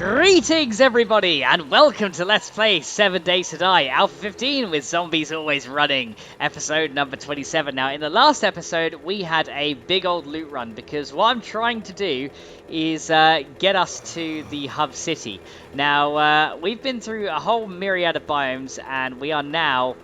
Greetings everybody and welcome to Let's Play 7 Days to Die Alpha 15 with Zombies Always Running, episode number 27. Now in the last episode we had a big old loot run because what I'm trying to do is get us to the hub city. Now we've been through a whole myriad of biomes and we are now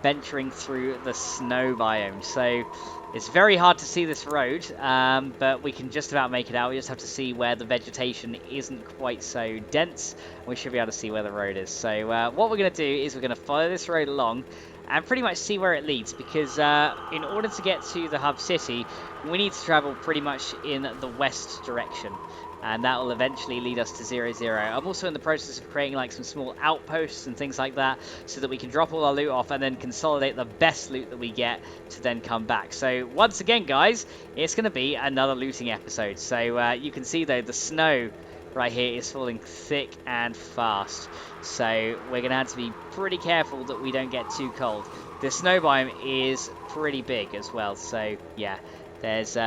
venturing through the snow biome. So it's very hard to see this road, but we can just about make it out. We just have to see where the vegetation isn't quite so dense. We should be able to see where the road is. So what we're going to do is we're going to follow this road along and pretty much see where it leads, because in order to get to the hub city, we need to travel pretty much in the west direction. And that will eventually lead us to 0-0. I'm also in the process of creating like some small outposts and things like that, so that we can drop all our loot off and then consolidate the best loot that we get to then come back. So once again, guys, it's going to be another looting episode. So you can see though the snow right here is falling thick and fast. So we're going to have to be pretty careful that we don't get too cold. The snow biome is pretty big as well. So yeah, there's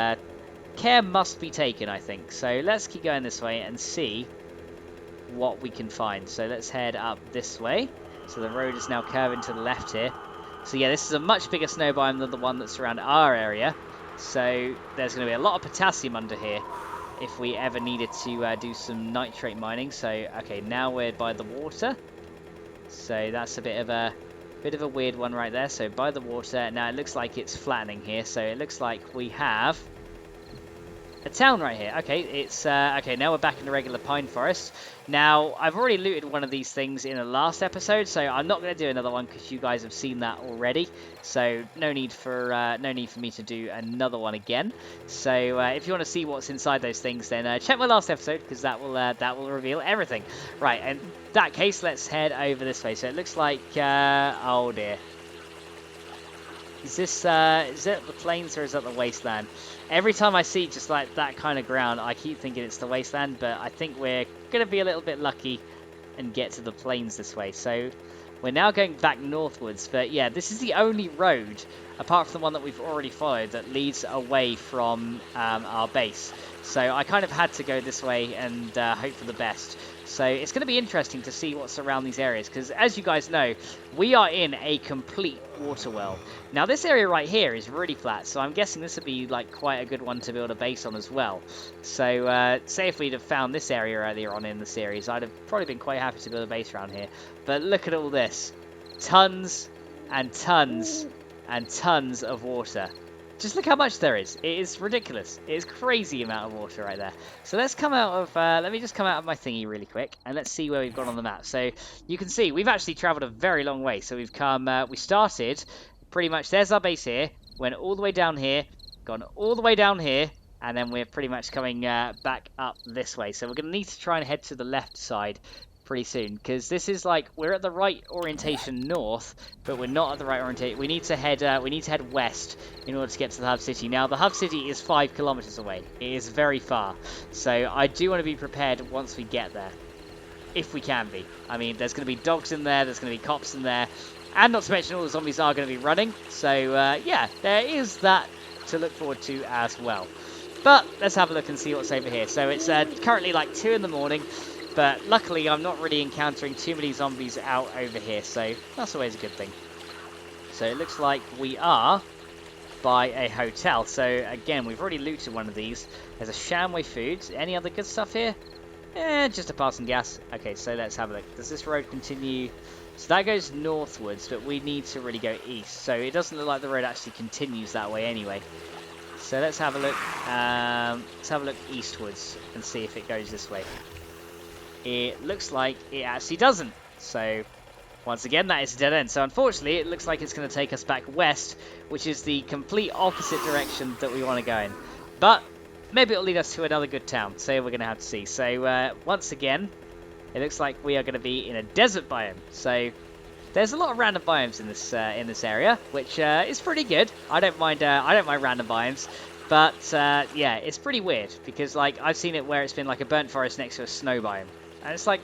care must be taken, I think. So let's keep going this way and see what we can find. So let's head up this way. So the road is now curving to the left here. So yeah, this is a much bigger snow biome than the one that's around our area. So there's going to be a lot of potassium under here if we ever needed to do some nitrate mining. So okay, now we're by the water. So that's a bit of a weird one right there. So by the water. Now it looks like it's flattening here. So it looks like we have a town right here. Okay, it's okay, now we're back in the regular pine forest. Now, I've already looted one of these things in the last episode, so I'm not going to do another one because you guys have seen that already. So no need for me to do another one again. So if you want to see what's inside those things, then check my last episode, because that will reveal everything. Right, in that case, let's head over this way. So it looks like oh dear. Is it the plains or is that the wasteland? Every time I see just like that kind of ground, I keep thinking it's the wasteland, but I think we're going to be a little bit lucky and get to the plains this way. So we're now going back northwards, but yeah, this is the only road, apart from the one that we've already followed, that leads away from our base. So I kind of had to go this way and hope for the best. So it's going to be interesting to see what's around these areas, because as you guys know, we are in a complete water well. Now this area right here is really flat, so I'm guessing this would be like quite a good one to build a base on as well. So say if we'd have found this area earlier on in the series, I'd have probably been quite happy to build a base around here. But look at all this. Tons and tons and tons of water. Just look how much there is. It is ridiculous. It is crazy amount of water right there. So let's come out of, let me just come out of my thingy really quick, and let's see where we've gone on the map. So you can see we've actually traveled a very long way. So we've come, we started pretty much, there's our base here, went all the way down here, gone all the way down here, and then we're pretty much coming back up this way. So we're going to need to try and head to the left side pretty soon, because this is like, we're at the right orientation north, but we're not at the right orientation. We need to head west in order to get to the hub city. Now the hub city is 5 kilometers away. It is very far, so I do want to be prepared once we get there, if we can be. I mean, there's going to be dogs in there, there's going to be cops in there, and not to mention all the zombies are going to be running. So yeah, there is that to look forward to as well. But let's have a look and see what's over here. So it's currently like 2 in the morning. But luckily, I'm not really encountering too many zombies out over here, so that's always a good thing. So it looks like we are by a hotel. So again, we've already looted one of these. There's a Shamway Foods. Any other good stuff here? Just a passing gas. Okay, so let's have a look. Does this road continue? So that goes northwards, but we need to really go east. So it doesn't look like the road actually continues that way anyway. So let's have a look. Let's have a look eastwards and see if it goes this way. It looks like it actually doesn't. So once again, that is a dead end. So unfortunately, it looks like it's going to take us back west, which is the complete opposite direction that we want to go in. But maybe it'll lead us to another good town. So we're going to have to see. So once again, it looks like we are going to be in a desert biome. So there's a lot of random biomes in this area, which is pretty good. I don't mind random biomes. But yeah, it's pretty weird because like I've seen it where it's been like a burnt forest next to a snow biome. And it's like,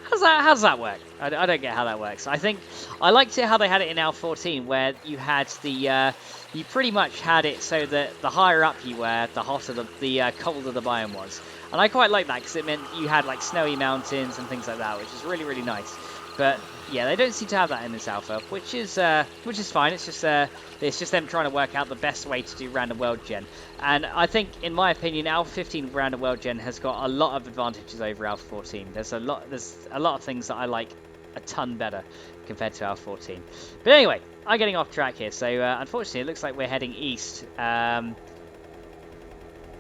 How does that work? I don't get how that works. I think I liked it how they had it in L14, where you had you pretty much had it so that the higher up you were, the hotter the colder the biome was, and I quite like that because it meant you had like snowy mountains and things like that, which is really nice. But yeah, they don't seem to have that in this alpha, which is fine. It's just them trying to work out the best way to do random world gen. And I think, in my opinion, Alpha 15 random world gen has got a lot of advantages over Alpha 14. There's a lot of things that I like a ton better compared to Alpha 14. But anyway, I'm getting off track here. So unfortunately, it looks like we're heading east. Hang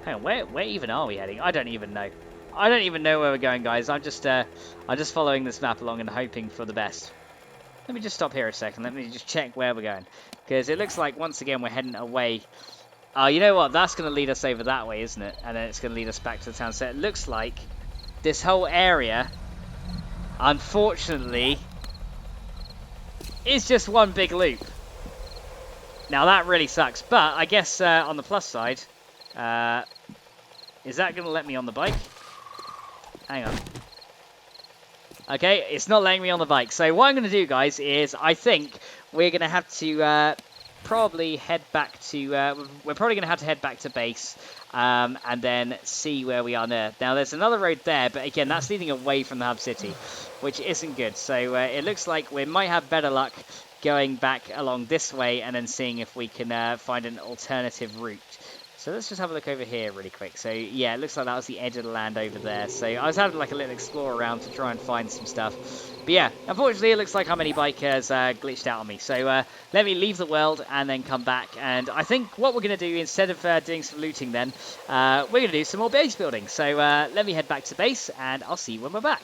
on, where even are we heading? I don't even know. I don't even know where we're going, guys. I'm just following this map along and hoping for the best. Let me just stop here a second. Let me just check where we're going, because it looks like once again we're heading away. Oh, you know what? That's going to lead us over that way, isn't it? And then it's going to lead us back to the town. So it looks like this whole area, unfortunately, is just one big loop. Now that really sucks. But I guess on the plus side, is that going to let me on the bike? Hang on. Okay, it's not letting me on the bike. So what I'm going to do, guys, is I think we're going to have to probably head back to... we're probably going to have to head back to base and then see where we are there. Now, there's another road there, but again, that's leading away from the hub city, which isn't good. So it looks like we might have better luck going back along this way and then seeing if we can find an alternative route. So let's just have a look over here really quick. So yeah, it looks like that was the edge of the land over there. So I was having like a little explore around to try and find some stuff. But yeah, unfortunately it looks like our minibike has glitched out on me. So let me leave the world and then come back. And I think what we're going to do, instead of doing some looting then, we're going to do some more base building. So let me head back to base and I'll see you when we're back.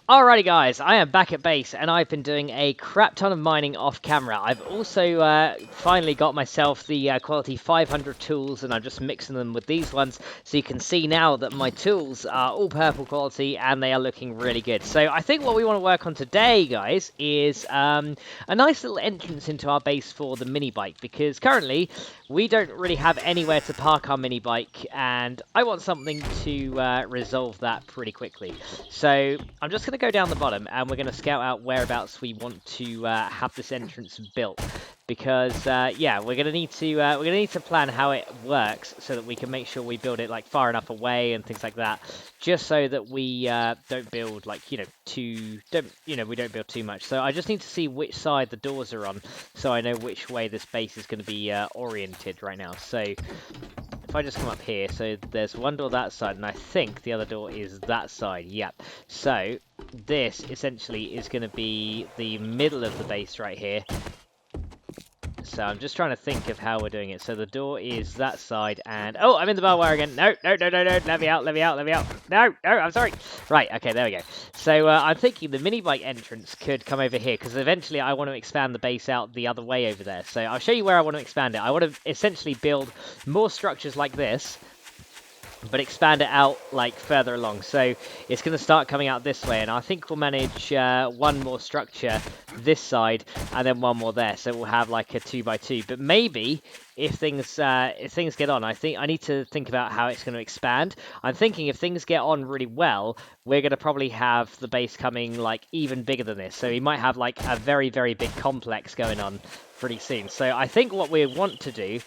Alrighty guys, I am back at base and I've been doing a crap ton of mining off camera. I've also finally got myself the quality 500 tools and I'm just mixing them with these ones, so you can see now that my tools are all purple quality and they are looking really good. So I think what we want to work on today, guys, is a nice little entrance into our base for the mini bike, because currently we don't really have anywhere to park our mini bike and I want something to resolve that pretty quickly. So I'm just going to go down the bottom and we're going to scout out whereabouts we want to have this entrance built, because yeah, we're going to need to plan how it works so that we can make sure we build it like far enough away and things like that, just so that we don't build like we don't build too much. So I just need to see which side the doors are on so I know which way this base is going to be oriented right now. So if I just come up here, so there's one door that side, and I think the other door is that side. Yep. So this essentially is going to be the middle of the base right here. So I'm just trying to think of how we're doing it. So the door is that side, and oh, I'm in the barbed wire again. No, let me out. No, I'm sorry. Right, okay, there we go. So I'm thinking the mini bike entrance could come over here, because eventually I want to expand the base out the other way over there. So I'll show you where I want to expand it. I want to essentially build more structures like this, but expand it out like further along. So it's going to start coming out this way, and I think we'll manage one more structure this side and then one more there, so we'll have like a 2x2. But maybe if things get on, I think I need to think about how it's going to expand. I'm thinking if things get on really well, we're going to probably have the base coming like even bigger than this, so we might have like a very big complex going on pretty soon. So I think what we want to do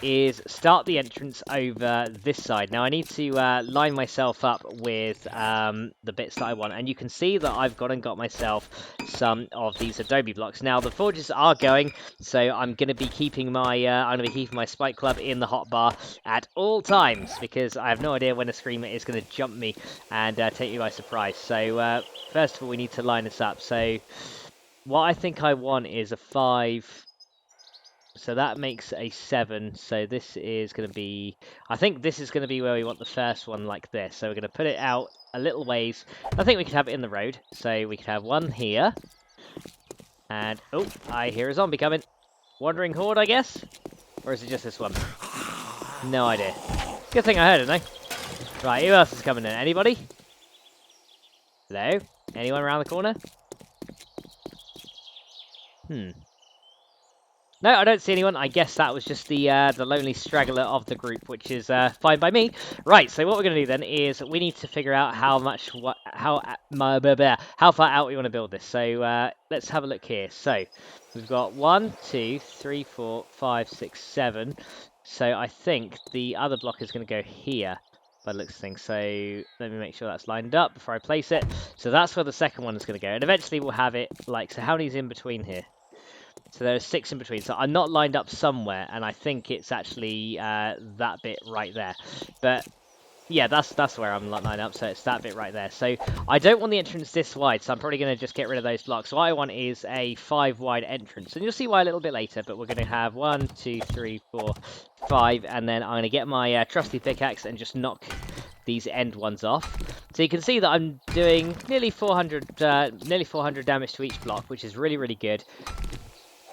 is start the entrance over this side. Now I need to line myself up with the bits that I want, and you can see that I've got myself some of these adobe blocks. Now the forges are going, so I'm going to be keeping my spike club in the hotbar at all times, because I have no idea when a screamer is going to jump me and take me by surprise. So first of all, we need to line this up. So what I think I want is a 5. So that makes a 7. So this is going to be... I think this is going to be where we want the first one, like this. So we're going to put it out a little ways. I think we could have it in the road. So we could have one here. And... oh, I hear a zombie coming. Wandering horde, I guess? Or is it just this one? No idea. Good thing I heard it, though. Right, who else is coming in? Anybody? Hello? Anyone around the corner? No, I don't see anyone. I guess that was just the lonely straggler of the group, which is fine by me. Right, so what we're going to do then is we need to figure out how far out we want to build this. So let's have a look here. So we've got 1, 2, 3, 4, 5, 6, 7. So I think the other block is going to go here by the looks of things. So let me make sure that's lined up before I place it. So that's where the second one is going to go. And eventually we'll have it like, so how many's in between here? So there's 6 in between. So I'm not lined up somewhere, and I think it's actually that bit right there. But yeah, that's where I'm lined up, so it's that bit right there. So I don't want the entrance this wide, so I'm probably going to just get rid of those blocks. So what I want is a 5 wide entrance, and you'll see why a little bit later, but we're going to have 1, 2, 3, 4, 5, and then I'm going to get my trusty pickaxe and just knock these end ones off. So you can see that I'm doing nearly 400 damage to each block, which is really, really good.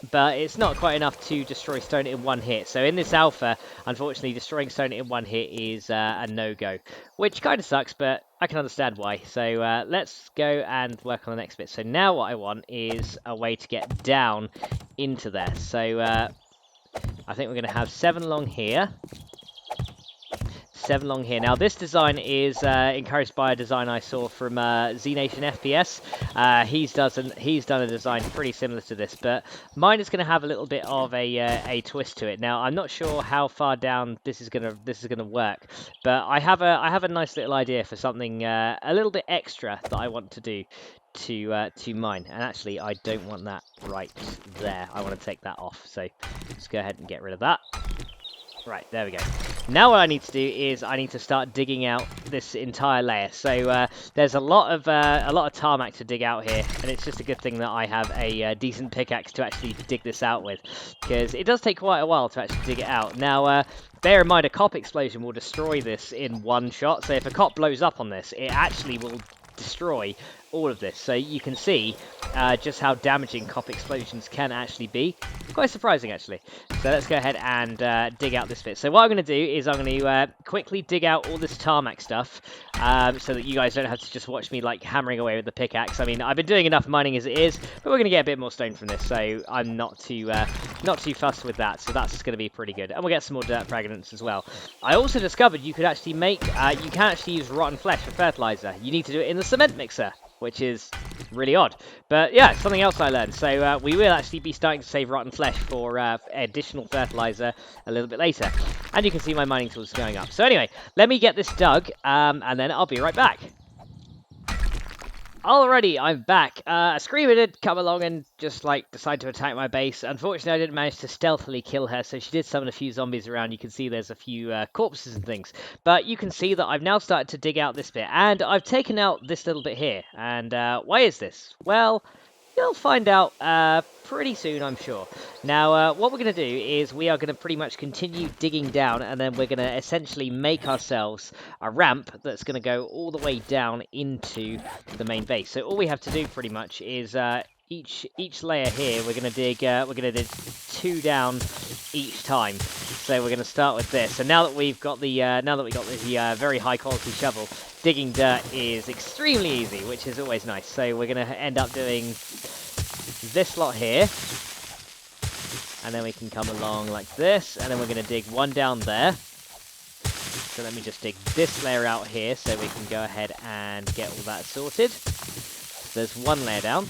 But it's not quite enough to destroy stone in one hit. So in this alpha, unfortunately, destroying stone in one hit is a no-go, which kind of sucks, but I can understand why. So let's go and work on the next bit. So now what I want is a way to get down into there. So I think we're going to have 7 along here. 7 along here. Now this design is encouraged by a design I saw from Z Nation FPS. He's done a design pretty similar to this, but mine is going to have a little bit of a twist to it. Now I'm not sure how far down this is gonna work, but I have a nice little idea for something a little bit extra that I want to do to mine. And actually I don't want that right there. I want to take that off. So let's go ahead and get rid of that. Right, there we go. Now what I need to do is I need to start digging out this entire layer. So there's a lot of tarmac to dig out here, and it's just a good thing that I have a decent pickaxe to actually dig this out with, because it does take quite a while to actually dig it out. Now, bear in mind, a cop explosion will destroy this in one shot. So if a cop blows up on this, it actually will destroy all of this. So you can see just how damaging cop explosions can actually be. Quite surprising, actually. So let's go ahead and dig out this bit. So what I'm going to do is I'm going to quickly dig out all this tarmac stuff, so that you guys don't have to just watch me like hammering away with the pickaxe. I mean, I've been doing enough mining as it is, but we're going to get a bit more stone from this, so I'm not too fussed with that. So that's going to be pretty good, and we'll get some more dirt fragments as well. I also discovered you could actually make you can actually use rotten flesh for fertilizer. You need to do it in the cement mixer, which is really odd. But yeah, something else I learned. So we will actually be starting to save rotten flesh for additional fertilizer a little bit later. And you can see my mining tools going up. So anyway, let me get this dug, and then I'll be right back. Alrighty, I'm back. A screamer did come along and just like decide to attack my base. Unfortunately, I didn't manage to stealthily kill her, so she did summon a few zombies around. You can see there's a few corpses and things. But you can see that I've now started to dig out this bit, and I've taken out this little bit here. And why is this? Well, you'll find out pretty soon, I'm sure. Now, what we're going to do is we are going to pretty much continue digging down, and then we're going to essentially make ourselves a ramp that's going to go all the way down into the main base. So all we have to do pretty much is each layer here we're going to dig 2 down each time. So we're going to start with this. So now that we've got the very high quality shovel, digging dirt is extremely easy, which is always nice. So we're going to end up doing this lot here, and then we can come along like this, and then we're going to dig 1 down there. So let me just dig this layer out here so we can go ahead and get all that sorted. So there's 1 layer down.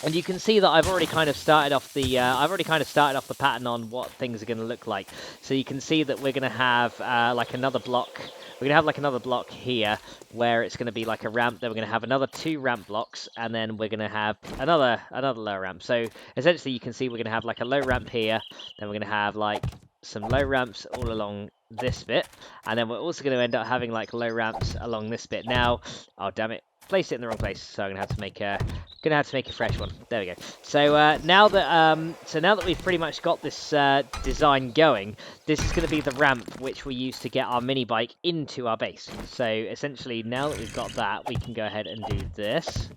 And you can see that I've already kind of started off the pattern on what things are going to look like. So you can see that we're going to have like another block. We're going to have like another block here where it's going to be like a ramp. Then we're going to have another 2 ramp blocks, and then we're going to have another low ramp. So essentially you can see we're going to have like a low ramp here. Then we're going to have like some low ramps all along this bit, and then we're also going to end up having like low ramps along this bit. Now, oh damn it, placed it in the wrong place, so I'm gonna have to make a fresh one. There we go. So now that we've pretty much got this design going, this is going to be the ramp which we use to get our mini bike into our base. So essentially, now that we've got that, we can go ahead and do this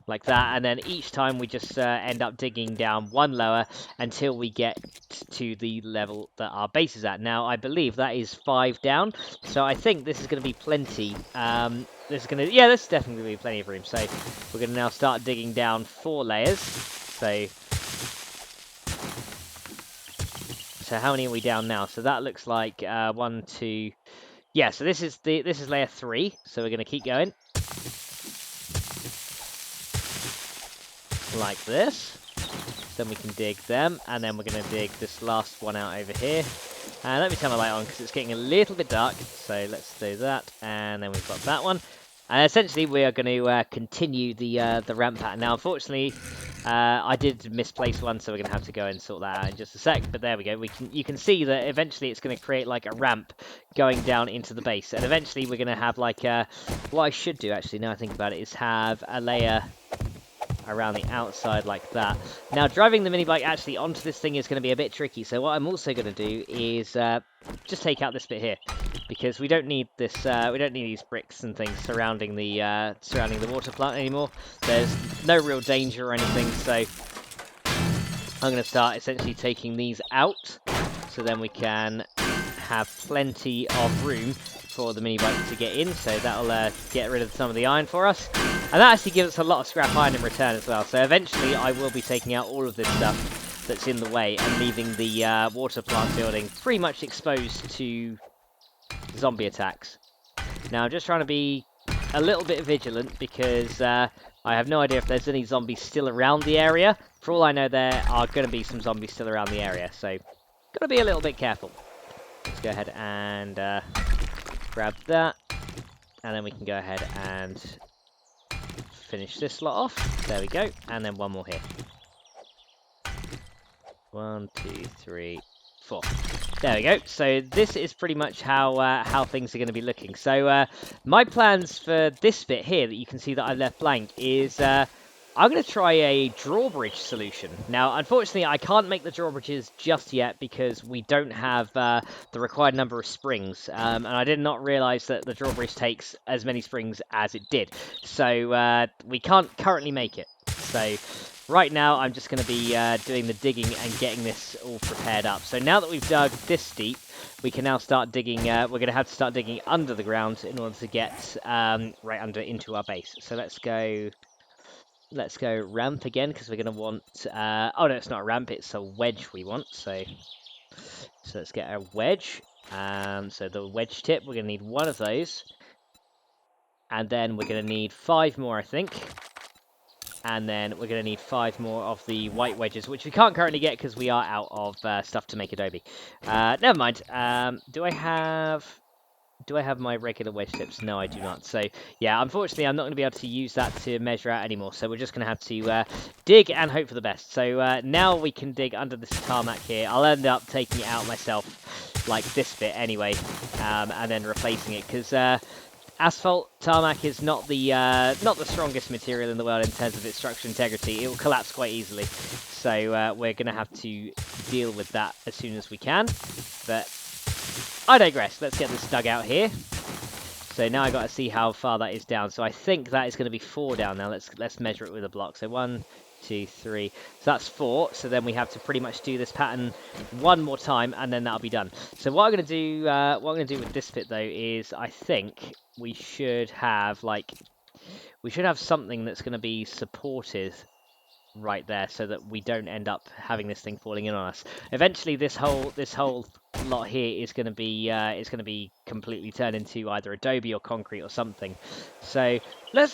like that, and then each time we just end up digging down 1 lower until we get to the level that our base is at. Now I believe that is 5 down, so I think this is going to be plenty. This is definitely going to be plenty of room. So we're going to now start digging down 4 layers. So So how many are we down now? So that looks like 1, 2. Yeah, so this is layer 3. So we're going to keep going like this. Then we can dig them, and then we're going to dig this last one out over here. And let me turn my light on because it's getting a little bit dark. So let's do that, and then we've got that one. And essentially, we are going to continue the ramp pattern. Now, unfortunately, I did misplace one, so we're going to have to go and sort that out in just a sec. But there we go. You can see that eventually it's going to create like a ramp going down into the base, and eventually we're going to have like what I should do actually. Now I think about it, is have a layer around the outside like that. Now, driving the mini bike actually onto this thing is going to be a bit tricky. So what I'm also going to do is just take out this bit here, because we don't need this. We don't need these bricks and things surrounding the water plant anymore. There's no real danger or anything. So I'm going to start essentially taking these out, so then we can have plenty of room for the mini bike to get in. So that'll get rid of some of the iron for us. And that actually gives us a lot of scrap iron in return as well. So eventually I will be taking out all of this stuff that's in the way and leaving the water plant building pretty much exposed to zombie attacks. Now I'm just trying to be a little bit vigilant, because I have no idea if there's any zombies still around the area. For all I know, there are going to be some zombies still around the area. So got to be a little bit careful. Let's go ahead and grab that. And then we can go ahead and finish this lot off. There we go. And then one more here. 1, 2, 3, 4. There we go. So this is pretty much how things are going to be looking. So my plans for this bit here that you can see that I left blank is I'm going to try a drawbridge solution. Now, unfortunately, I can't make the drawbridges just yet because we don't have the required number of springs. And I did not realize that the drawbridge takes as many springs as it did. So we can't currently make it. So right now, I'm just going to be doing the digging and getting this all prepared up. So now that we've dug this deep, we can now start digging. We're going to have to start digging under the ground in order to get right under into our base. So let's go ramp again, because we're going to want... oh, no, it's not a ramp, it's a wedge we want. So let's get a wedge. So the wedge tip, we're going to need one of those. And then we're going to need 5 more, I think. And then we're going to need 5 more of the white wedges, which we can't currently get because we are out of stuff to make adobe. Never mind. Do I have my regular wedge tips? No, I do not. So, yeah, unfortunately, I'm not going to be able to use that to measure out anymore. So we're just going to have to dig and hope for the best. So now we can dig under this tarmac here. I'll end up taking it out myself, like this bit anyway, and then replacing it, because asphalt tarmac is not the strongest material in the world in terms of its structural integrity. It will collapse quite easily. So we're going to have to deal with that as soon as we can. But I digress. Let's get this dug out here. So now I got to see how far that is down. So I think that is going to be 4 down now. Let's measure it with a block. So 1, 2, 3. So that's 4. So then we have to pretty much do this pattern one more time, and then that'll be done. So what I'm going to do with this bit though is I think we should have something that's going to be supported right there, so that we don't end up having this thing falling in on us. Eventually, this whole lot here is going to be completely turned into either adobe or concrete or something. So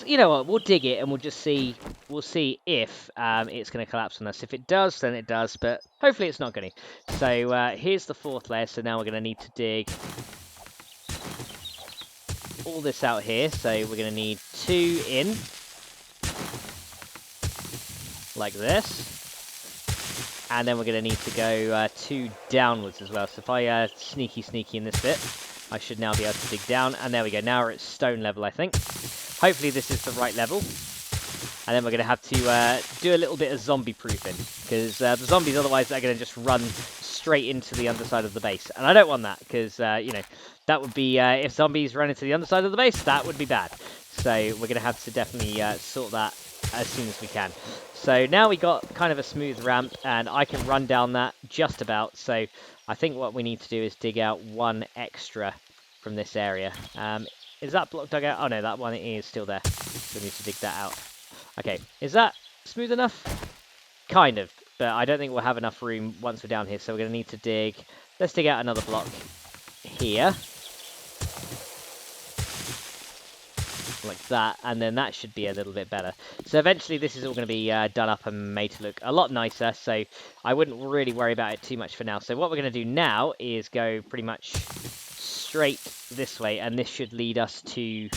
you know what, we'll dig it and we'll just see. We'll see if it's going to collapse on us. If it does, then it does, but hopefully it's not going to. So here's the 4th layer. So now we're going to need to dig all this out here. So we're going to need 2 in, like this, and then we're going to need to go 2 downwards as well. So if I sneaky in this bit, I should now be able to dig down, and there we go. Now we're at stone level, I think. Hopefully this is the right level, and then we're going to have to do a little bit of zombie proofing, because the zombies otherwise are going to just run straight into the underside of the base, and I don't want that, because you know, that would be if zombies run into the underside of the base, that would be bad. So we're going to have to definitely sort that as soon as we can. So now we got kind of a smooth ramp, and I can run down that just about. So I think what we need to do is dig out 1 extra from this area. Is that block dug out? Oh no, that one is still there. So we need to dig that out. Okay, is that smooth enough? Kind of. but I don't think we'll have enough room once we're down here, so we're going to need to dig. Let's dig out another block here. Like that, and then that should be a little bit better. So eventually this is all going to be done up and made to look a lot nicer, so I wouldn't really worry about it too much for now. So what we're going to do now is go pretty much straight this way, and this should lead us to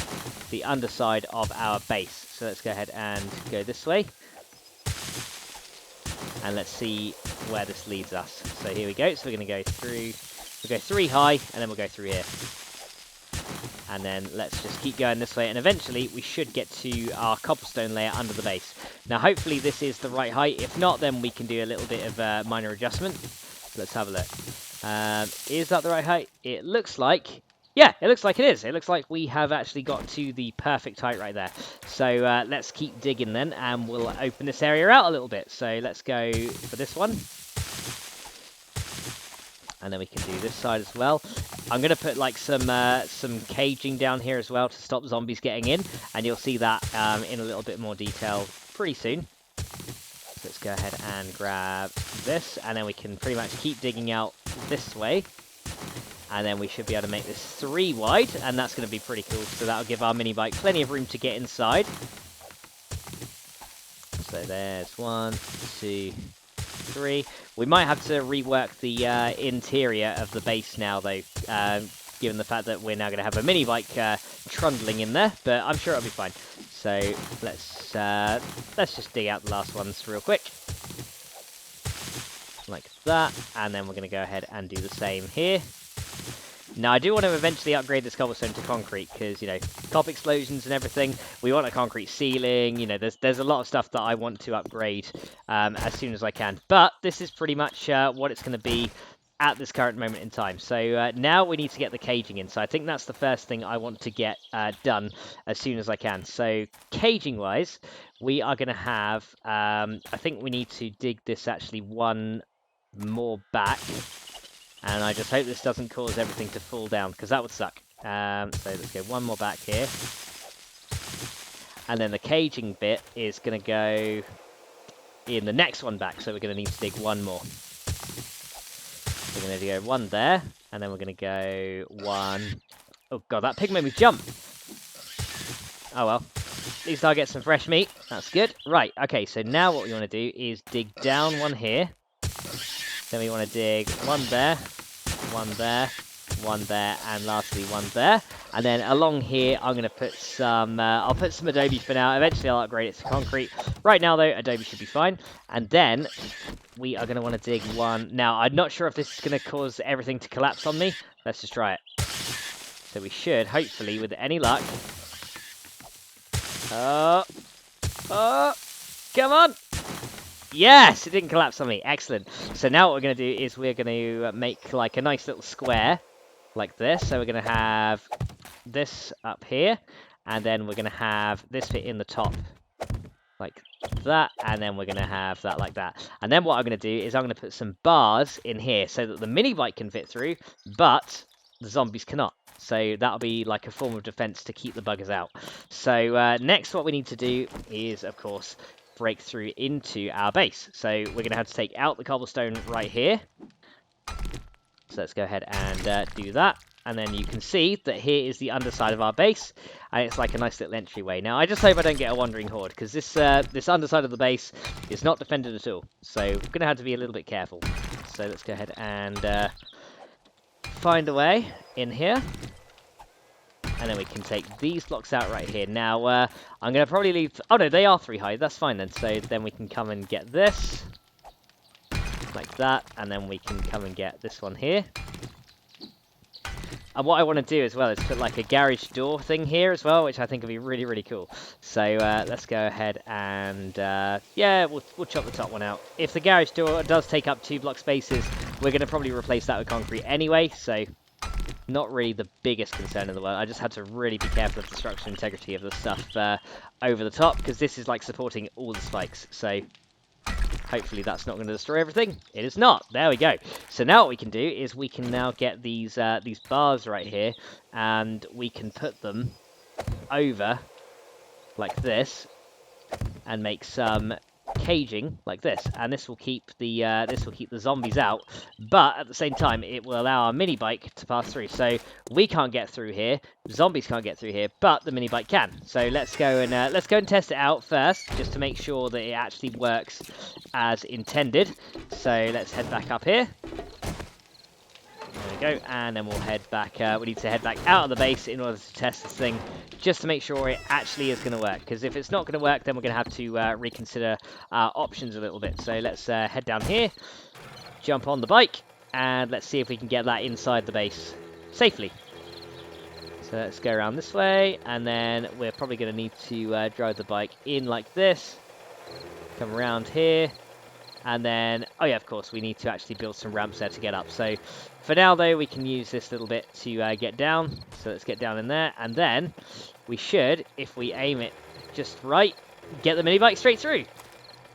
the underside of our base. So let's go ahead and go this way, and let's see where this leads us. So here we go. So we're going to go through, we'll go 3 high, and then we'll go through here. And then let's just keep going this way, and eventually we should get to our cobblestone layer under the base. Now hopefully this is the right height. If not, then we can do a little bit of minor adjustment. Let's have a look. Is that the right height? It looks like, yeah, it looks like it is. It looks like we have actually got to the perfect height right there. So let's keep digging then, and we'll open this area out a little bit. So let's go for this one. And then we can do this side as well. I'm going to put like some caging down here as well to stop zombies getting in, and you'll see that in a little bit more detail pretty soon. So let's go ahead and grab this, and then we can pretty much keep digging out this way, and then we should be able to make this 3 wide, and that's going to be pretty cool. So that'll give our mini bike plenty of room to get inside. So there's 1, 2, 3. We might have to rework the interior of the base now, though, given the fact that we're now going to have a mini bike trundling in there. But I'm sure it'll be fine. So let's just dig out the last ones real quick, like that, and then we're going to go ahead and do the same here. Now, I do want to eventually upgrade this cobblestone to concrete, because, you know, top explosions and everything, we want a concrete ceiling, you know, there's a lot of stuff that I want to upgrade as soon as I can. But this is pretty much what it's going to be at this current moment in time. So now we need to get the caging in. So I think that's the first thing I want to get done as soon as I can. So caging-wise, we are going to have, I think we need to dig this actually one more back. And I just hope this doesn't cause everything to fall down, because that would suck. So let's go one more back here. And then the caging bit is going to go in the next one back, so we're going to need to dig one more. We're going to go one there, and then we're going to go one... Oh god, that pig made me jump! Oh well. At least I'll get some fresh meat. That's good. Right, okay, so now what we want to do is dig down one here. Then we want to dig one there, and lastly one there. And then along here, I'm going to put some, I'll put some adobe for now. Eventually, I'll upgrade it to concrete. Right now, though, adobe should be fine. And then we are going to want to dig one. Now, I'm not sure if this is going to cause everything to collapse on me. Let's just try it. So we should, hopefully, with any luck. Oh, come on. Yes, it didn't collapse on me. Excellent. So now what we're going to do is we're going to make like a nice little square like this. So we're going to have this up here, and then we're going to have this bit in the top like that, and then we're going to have that like that. And then what I'm going to do is I'm going to put some bars in here so that the mini bike can fit through, but the zombies cannot. So that'll be like a form of defense to keep the buggers out. So next what we need to do is, of course, break through into our base. So we're going to have to take out the cobblestone right here. So let's go ahead and do that. And then you can see that here is the underside of our base, and it's like a nice little entryway. Now, I just hope I don't get a wandering horde, because this underside of the base is not defended at all. So we're going to have to be a little bit careful. So let's go ahead and find a way in here. And then we can take these blocks out right here. Now, I'm going to probably leave... Oh, no, they are 3 high. That's fine, then. So then we can come and get this. Like that. And then we can come and get this one here. And what I want to do as well is put, like, a garage door thing here as well, which I think would be really, really cool. So let's go ahead and... yeah, we'll chop the top one out. If the garage door does take up 2 block spaces, we're going to probably replace that with concrete anyway, so... Not really the biggest concern in the world. I just had to really be careful of the structural integrity of the stuff over the top, because this is like supporting all the spikes. So hopefully that's not going to destroy everything. It is not. There we go. So now what we can do is we can now get these bars right here, and we can put them over like this and make some caging like this, and this will keep the zombies out. But at the same time, it will allow our mini bike to pass through. So we can't get through here, zombies can't get through here, but the mini bike can. So let's go and test it out first, just to make sure that it actually works as intended. So let's head back up here. There we go, and then we'll head back. We need to head back out of the base in order to test this thing, just to make sure it actually is going to work. Because if it's not going to work, then we're going to have to reconsider our options a little bit. So let's head down here, jump on the bike, and let's see if we can get that inside the base safely. So let's go around this way, and then we're probably going to need to drive the bike in like this, come around here. And then, oh yeah, of course, we need to actually build some ramps there to get up. So for now, though, we can use this little bit to get down. So let's get down in there. And then we should, if we aim it just right, get the mini bike straight through.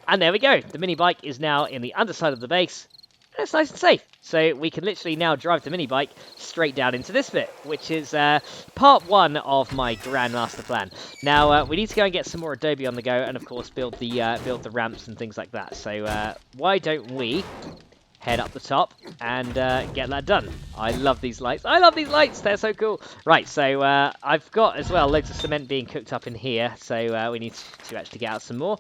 And there we go. The mini bike is now in the underside of the base. And it's nice and safe. So we can literally now drive the mini bike straight down into this bit, which is part one of my grand master plan. Now we need to go and get some more Adobe on the go, and of course build the ramps and things like that. So why don't we head up the top and get that done? I love these lights. I love these lights. They're so cool. Right. So I've got as well loads of cement being cooked up in here. So we need to actually get out some more.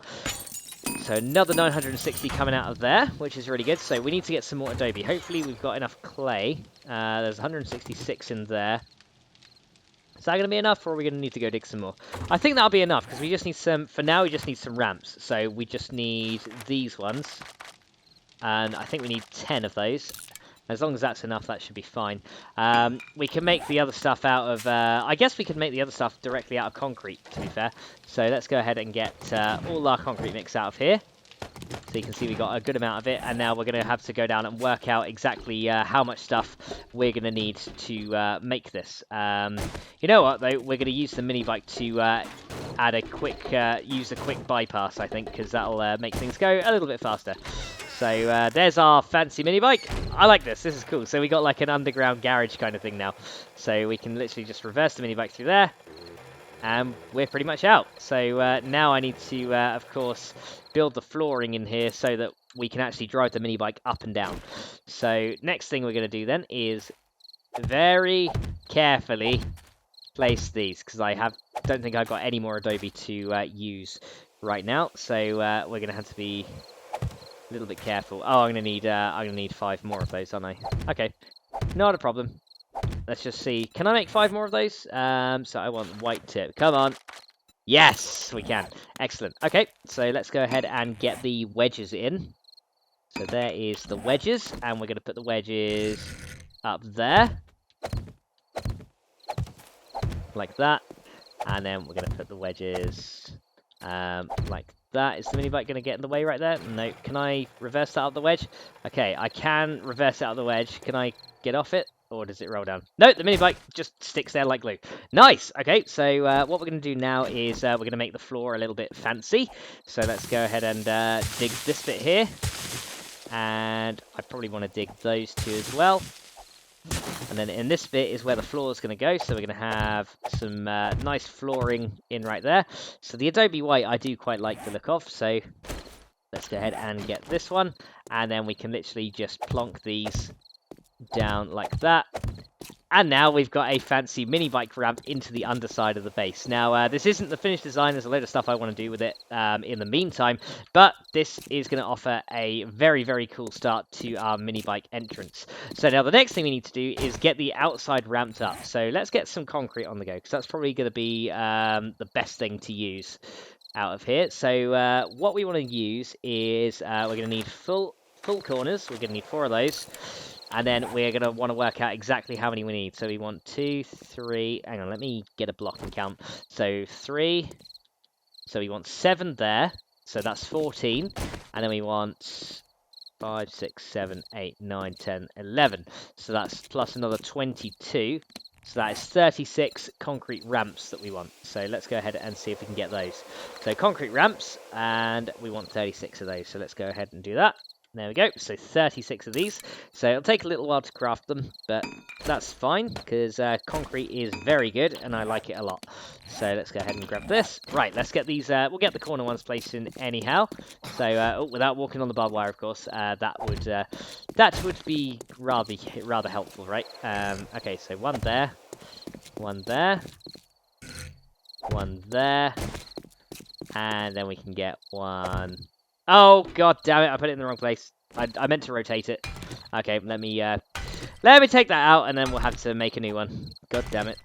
So another 960 coming out of there, which is really good. So we need to get some more Adobe. Hopefully we've got enough clay. There's 166 in there. Is that going to be enough, or are we going to need to go dig some more? I think that'll be enough, because we just need some, for now we just need some ramps. So we just need these ones. And I think we need 10 of those. As long as that's enough, that should be fine. We can make the other stuff out of... I guess we could make the other stuff directly out of concrete, to be fair. So let's go ahead and get all our concrete mix out of here. So you can see we got a good amount of it. And now we're going to have to go down and work out exactly how much stuff we're going to need to make this. You know what, though? We're going to use the mini bike to add a quick... use a quick bypass, I think, because that'll make things go a little bit faster. So there's our fancy mini bike. I like this. This is cool. So we got like an underground garage kind of thing now. So we can literally just reverse the mini bike through there. And we're pretty much out. So now I need to, of course, build the flooring in here so that we can actually drive the mini bike up and down. So next thing we're going to do then is very carefully place these, because I don't think I've got any more Adobe to use right now. So we're going to have to be a little bit careful. Oh, I'm gonna need 5 more of those, aren't I? Okay, not a problem. Let's just see. Can I make 5 more of those? So I want white tip. Come on. Yes, we can. Excellent. Okay, so let's go ahead and get the wedges in. So there is the wedges, and we're gonna put the wedges up there, like that, and then we're gonna put the wedges like that. Is the mini bike going to get in the way right there? No. Can I reverse that out of the wedge? Okay, I can reverse it out of the wedge. Can I get off it? Or does it roll down? No, the mini bike just sticks there like glue. Nice! Okay, so what we're going to do now is we're going to make the floor a little bit fancy. So let's go ahead and dig this bit here. And I probably want to dig those two as well. And then in this bit is where the floor is going to go. So we're going to have some nice flooring in right there. So the Adobe white I do quite like the look of. So let's go ahead and get this one. And then we can literally just plonk these down like that. And now we've got a fancy mini bike ramp into the underside of the base. Now, this isn't the finished design. There's a load of stuff I want to do with it in the meantime. But this is going to offer a very, very cool start to our mini bike entrance. So now the next thing we need to do is get the outside ramped up. So let's get some concrete on the go, because that's probably going to be the best thing to use out of here. So what we want to use is we're going to need full corners. We're going to need 4 of those. And then we're going to want to work out exactly how many we need. So we want 2, 3... Hang on, let me get a block and count. So 3. So we want 7 there. So that's 14. And then we want 5, 6, 7, 8, 9, 10, 11. So that's plus another 22. So that is 36 concrete ramps that we want. So let's go ahead and see if we can get those. So concrete ramps, and we want 36 of those. So let's go ahead and do that. There we go. So 36 of these. So it'll take a little while to craft them, but that's fine because concrete is very good and I like it a lot. So let's go ahead and grab this. Right, let's get these. We'll get the corner ones placed in anyhow. So without walking on the barbed wire, of course, that would be rather helpful, right? Okay, so one there, one there, one there, and then we can get one. Oh god damn it! I put it in the wrong place. I meant to rotate it. Okay, let me take that out, and then we'll have to make a new one. God damn it!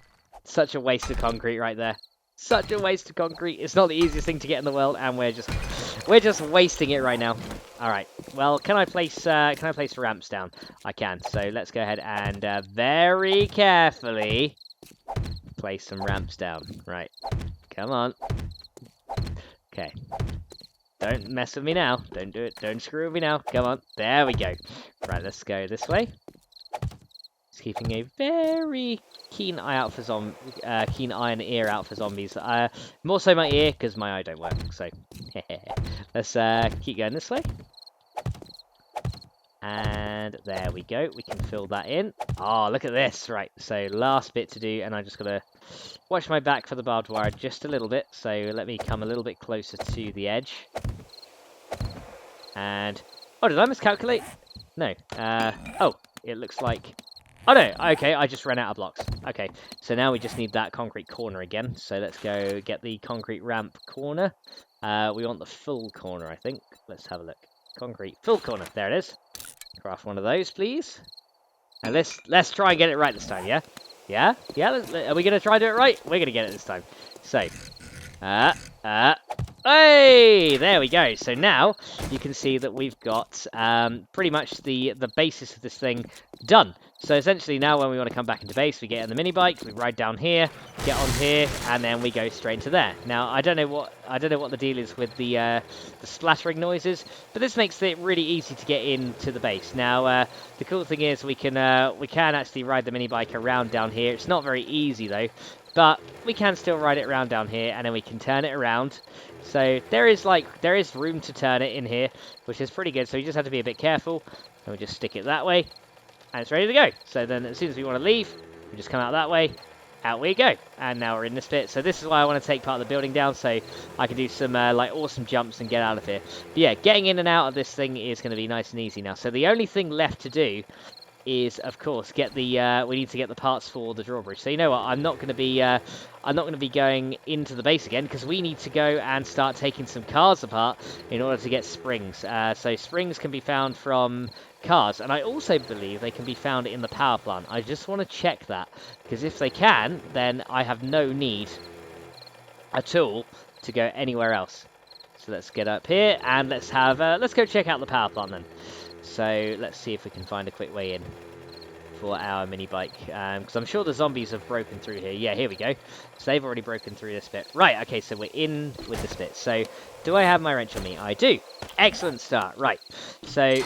Such a waste of concrete right there. Such a waste of concrete. It's not the easiest thing to get in the world, and we're just wasting it right now. All right. Well, can I place ramps down? I can. So let's go ahead and very carefully place some ramps down. Right. Come on. Okay. Don't mess with me now. Don't do it. Don't screw with me now. Come on. There we go. Right, let's go this way. Just keeping a very keen eye out for keen eye and ear out for zombies. More so my ear, because my eye don't work. So, let's keep going this way. And there we go. We can fill that in. Oh, look at this. Right, so last bit to do, and I'm just going to watch my back for the barbed wire just a little bit. So let me come a little bit closer to the edge. And, oh, did I miscalculate? No. Oh, it looks like... Oh, no. Okay, I just ran out of blocks. Okay, so now we just need that concrete corner again. So let's go get the concrete ramp corner. We want the full corner, I think. Let's have a look. Concrete full corner. There it is. Craft one of those, please. And let's try and get it right this time, yeah? Yeah? Yeah? Are we going to try and do it right? We're going to get it this time. So, hey! There we go. So now you can see that we've got pretty much the basis of this thing done. So essentially now when we want to come back into base, we get on the mini bike, we ride down here, get on here, and then we go straight into there. Now I don't know what the deal is with the splattering noises, but this makes it really easy to get into the base. Now the cool thing is we can actually ride the mini bike around down here. It's not very easy though, but we can still ride it around down here, and then we can turn it around. So there is room to turn it in here, which is pretty good. So you just have to be a bit careful, and we just stick it that way. And it's ready to go. So then as soon as we want to leave, we just come out that way. Out we go. And now we're in this bit. So this is why I want to take part of the building down, so I can do some like awesome jumps and get out of here. But yeah, getting in and out of this thing is going to be nice and easy now. So the only thing left to do is, of course, get the we need to get the parts for the drawbridge. So you know what? I'm not going to be going into the base again, because we need to go and start taking some cars apart in order to get springs. So springs can be found from cars, and I also believe they can be found in the power plant. I just want to check that, because if they can, then I have no need at all to go anywhere else. So let's get up here and let's go check out the power plant then. So let's see if we can find a quick way in for our mini bike, because I'm sure the zombies have broken through here. Yeah, here we go. So they've already broken through this bit. Right, okay, so we're in with this bit. So do I have my wrench on me? I do. Excellent start. Right, so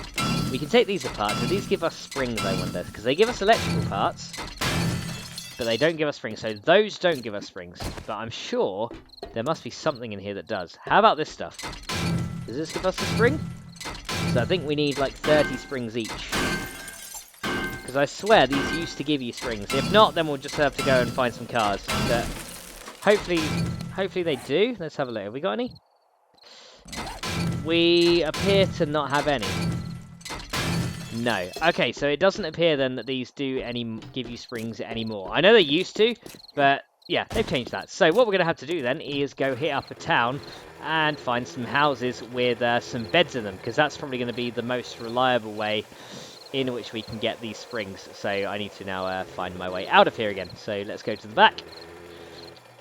we can take these apart. Do these give us springs, I wonder? Because they give us electrical parts, but they don't give us springs. So those don't give us springs, but I'm sure there must be something in here that does. How about this stuff? Does this give us a spring? So I think we need like 30 springs each. Because I swear these used to give you springs. If not, then we'll just have to go and find some cars. But hopefully they do. Let's have a look. Have we got any? We appear to not have any. No. Okay, so it doesn't appear then that these do give you springs anymore. I know they used to, but yeah, they've changed that. So what we're going to have to do then is go hit up a town and find some houses with some beds in them, because that's probably going to be the most reliable way in which we can get these springs. So I need to now find my way out of here again. So let's go to the back.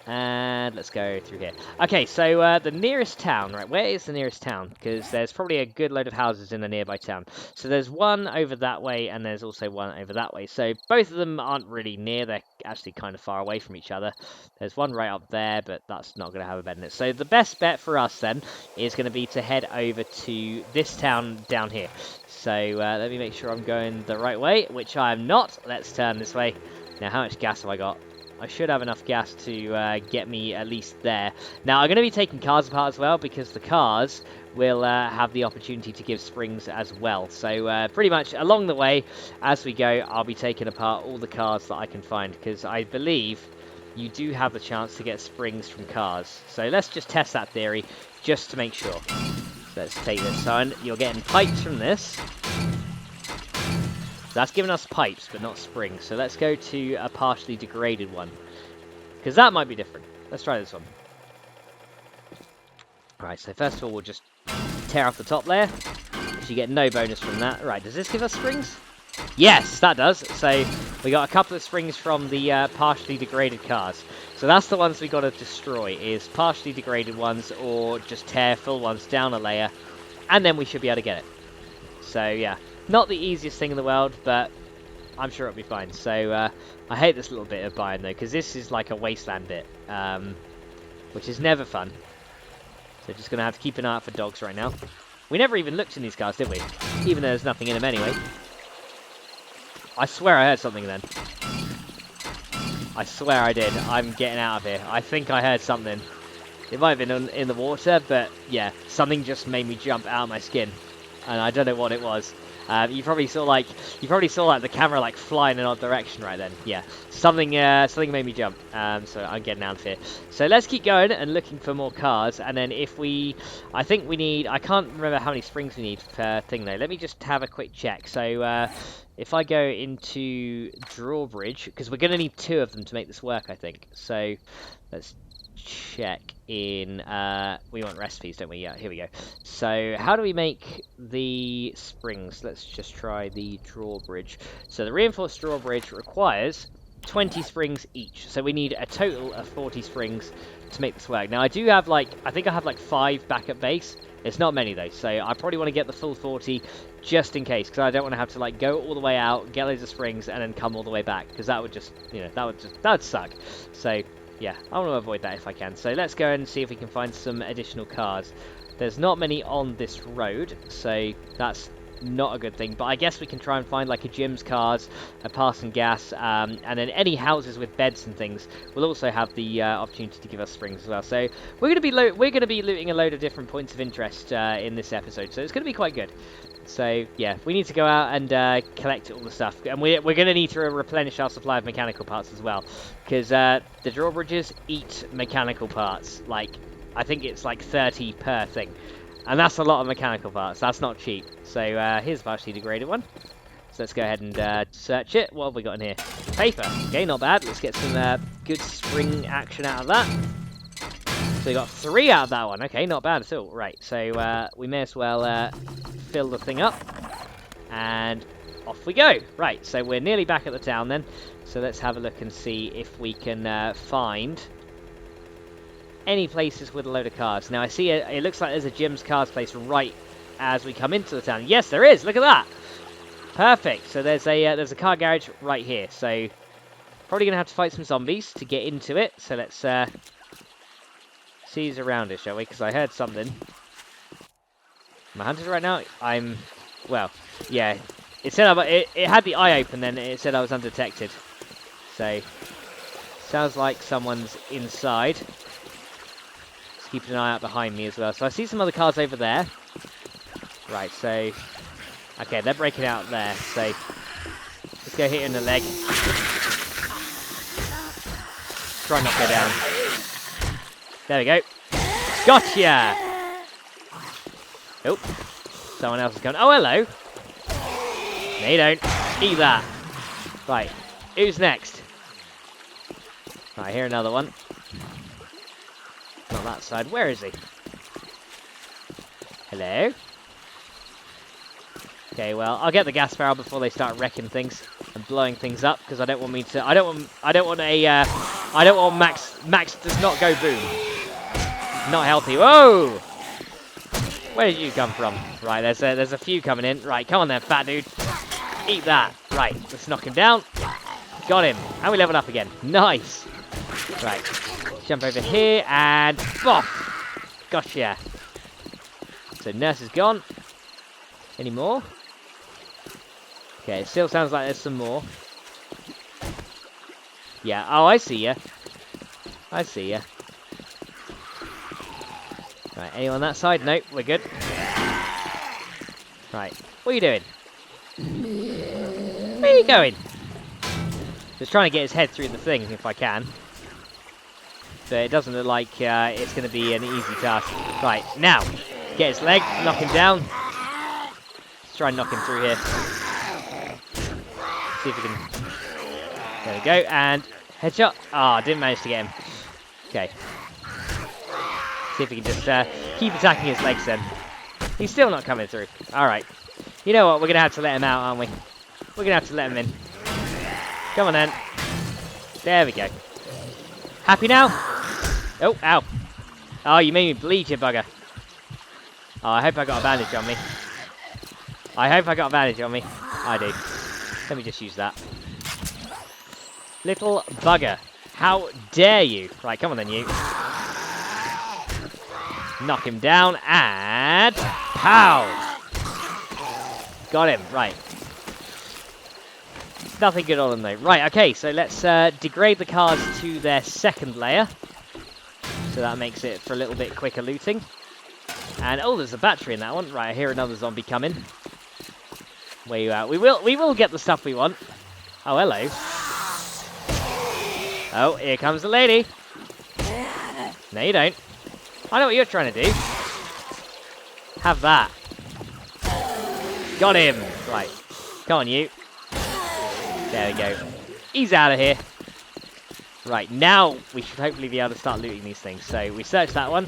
And let's go through here. Okay, so the nearest town, right, where is the nearest town? Because there's probably a good load of houses in the nearby town. So there's one over that way, and there's also one over that way. So both of them aren't really near, they're actually kind of far away from each other. There's one right up there, but that's not going to have a bed in it. So the best bet for us then is going to be to head over to this town down here. So let me make sure I'm going the right way, which I am not. Let's turn this way. Now, how much gas have I got? I should have enough gas to get me at least there. Now, I'm going to be taking cars apart as well, because the cars will have the opportunity to give springs as well. So pretty much along the way, as we go, I'll be taking apart all the cars that I can find, because I believe you do have the chance to get springs from cars. So let's just test that theory, just to make sure. So let's take this on. You're getting pipes from this. That's giving us pipes, but not springs. So let's go to a partially degraded one, because that might be different. Let's try this one. Alright, so first of all, we'll just tear off the top layer, so you get no bonus from that. Right, does this give us springs? Yes, that does. So we got a couple of springs from the partially degraded cars. So that's the ones we got to destroy, is partially degraded ones, or just tear full ones down a layer, and then we should be able to get it. So yeah. Not the easiest thing in the world, but I'm sure it'll be fine. So I hate this little bit of biome though, because this is like a wasteland bit, which is never fun. So just going to have to keep an eye out for dogs right now. We never even looked in these cars, did we? Even though there's nothing in them anyway. I swear I heard something then. I swear I did. I'm getting out of here. I think I heard something. It might have been in the water, but yeah, something just made me jump out of my skin. And I don't know what it was. You probably saw like the camera like fly in an odd direction right then. Yeah, something made me jump. So I'm getting out of here. So let's keep going and looking for more cars. And then I think we need. I can't remember how many springs we need per thing though. Let me just have a quick check. So if I go into drawbridge, because we're going to need 2 of them to make this work, I think. So let's check in. We want recipes, don't we? Yeah, here we go. So how do we make the springs? Let's just try the drawbridge. So the reinforced drawbridge requires 20 springs each, so we need a total of 40 springs to make this work. Now I do have I think I have like 5 back at base. It's not many though, so I probably want to get the full 40 just in case, because I don't want to have to like go all the way out, get loads of springs, and then come all the way back, because that would just, that would suck. So yeah, I want to avoid that if I can. So let's go and see if we can find some additional cars. There's not many on this road, so that's not a good thing. But I guess we can try and find like a gym's cars, a passing gas, and then any houses with beds and things will also have the opportunity to give us springs as well. So we're going to be looting a load of different points of interest in this episode. So it's going to be quite good. So yeah, we need to go out and collect all the stuff, and we're going to need to replenish our supply of mechanical parts as well, because the drawbridges eat mechanical parts. Like I think it's like 30 per thing, and that's a lot of mechanical parts. That's not cheap. So here's a partially degraded one. So let's go ahead and search it. What have we got in here? Paper. Okay, not bad. Let's get some good spring action out of that. So we got 3 out of that one. Okay, not bad at all. Right, so we may as well fill the thing up, and off we go. Right, so we're nearly back at the town then. So let's have a look and see if we can find any places with a load of cars. Now I see it looks like there's a Jim's Cars place right as we come into the town. Yes, there is. Look at that. Perfect. So there's a car garage right here. So probably gonna have to fight some zombies to get into it. So let's seize around it, shall we? Because I heard something. Am I hunted right now? Well, yeah. It said it had the eye open, then it said I was undetected. So sounds like someone's inside. Just keeping an eye out behind me as well. So I see some other cars over there. Right, so okay, they're breaking out there. So let's go hit you in the leg. Try not to go down. There we go. Gotcha! Oh, someone else is coming. Oh, hello. No, you don't. Eat that. Right, who's next? Right, here another one. Not that side. Where is he? Hello? Okay, well, I'll get the gas barrel before they start wrecking things and blowing things up, because I don't want Max does not go boom. Not healthy. Whoa! Where did you come from? Right, there's a few coming in. Right, come on then, fat dude. Eat that. Right, let's knock him down. Got him. And we leveled up again. Nice. Right, jump over here and boff. Gotcha. So nurse is gone. Any more? Okay, it still sounds like there's some more. Yeah, oh, I see ya. I see ya. Right, anyone on that side? Nope, we're good. Right, what are you doing? Where are you going? Just trying to get his head through the thing, if I can. But it doesn't look like it's going to be an easy task. Right, now, get his leg, knock him down. Let's try and knock him through here. See if we can... There we go, and headshot. Ah, didn't manage to get him. Okay. See if we can just keep attacking his legs then. He's still not coming through. Alright. You know what, we're going to have to let him out, aren't we? We're going to have to let him in. Come on then. There we go. Happy now? Oh, ow. Oh, you made me bleed, you bugger. Oh, I hope I got a bandage on me. I hope I got a bandage on me. I do. Let me just use that. Little bugger. How dare you? Right, come on then, you. Knock him down, and... Pow! Got him, right. Nothing good on them, though. Right, okay, so let's degrade the cars to their second layer. So that makes it for a little bit quicker looting. And, oh, there's a battery in that one. Right, I hear another zombie coming. Where you at? We will get the stuff we want. Oh, hello. Oh, here comes the lady. No, you don't. I know what you're trying to do. Have that. Got him. Right. Come on, you. There we go. He's out of here. Right, now we should hopefully be able to start looting these things. So we searched that one.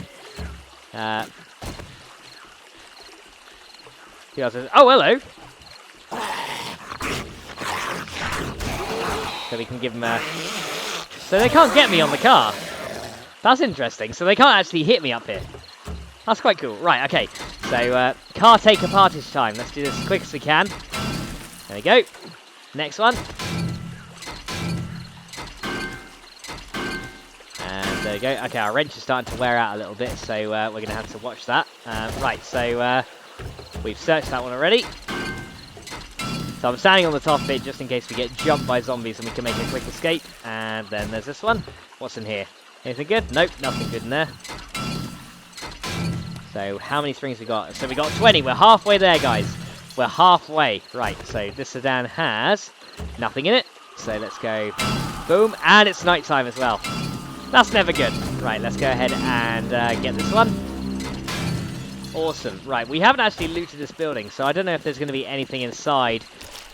Who else is... Oh, hello. So we can give them a... So they can't get me on the car. That's interesting. So they can't actually hit me up here. That's quite cool. Right, okay. So, car take apartage time. Let's do this as quick as we can. There we go. Next one. And there we go. Okay, our wrench is starting to wear out a little bit, so we're going to have to watch that. Right, so we've searched that one already. So I'm standing on the top bit just in case we get jumped by zombies and we can make a quick escape. And then there's this one. What's in here? Anything good? Nope, nothing good in there. So how many springs we got? So we got 20. We're halfway there, guys. We're halfway. Right, so this sedan has nothing in it. So let's go. Boom. And it's nighttime as well. That's never good. Right, let's go ahead and get this one. Awesome. Right, we haven't actually looted this building, so I don't know if there's going to be anything inside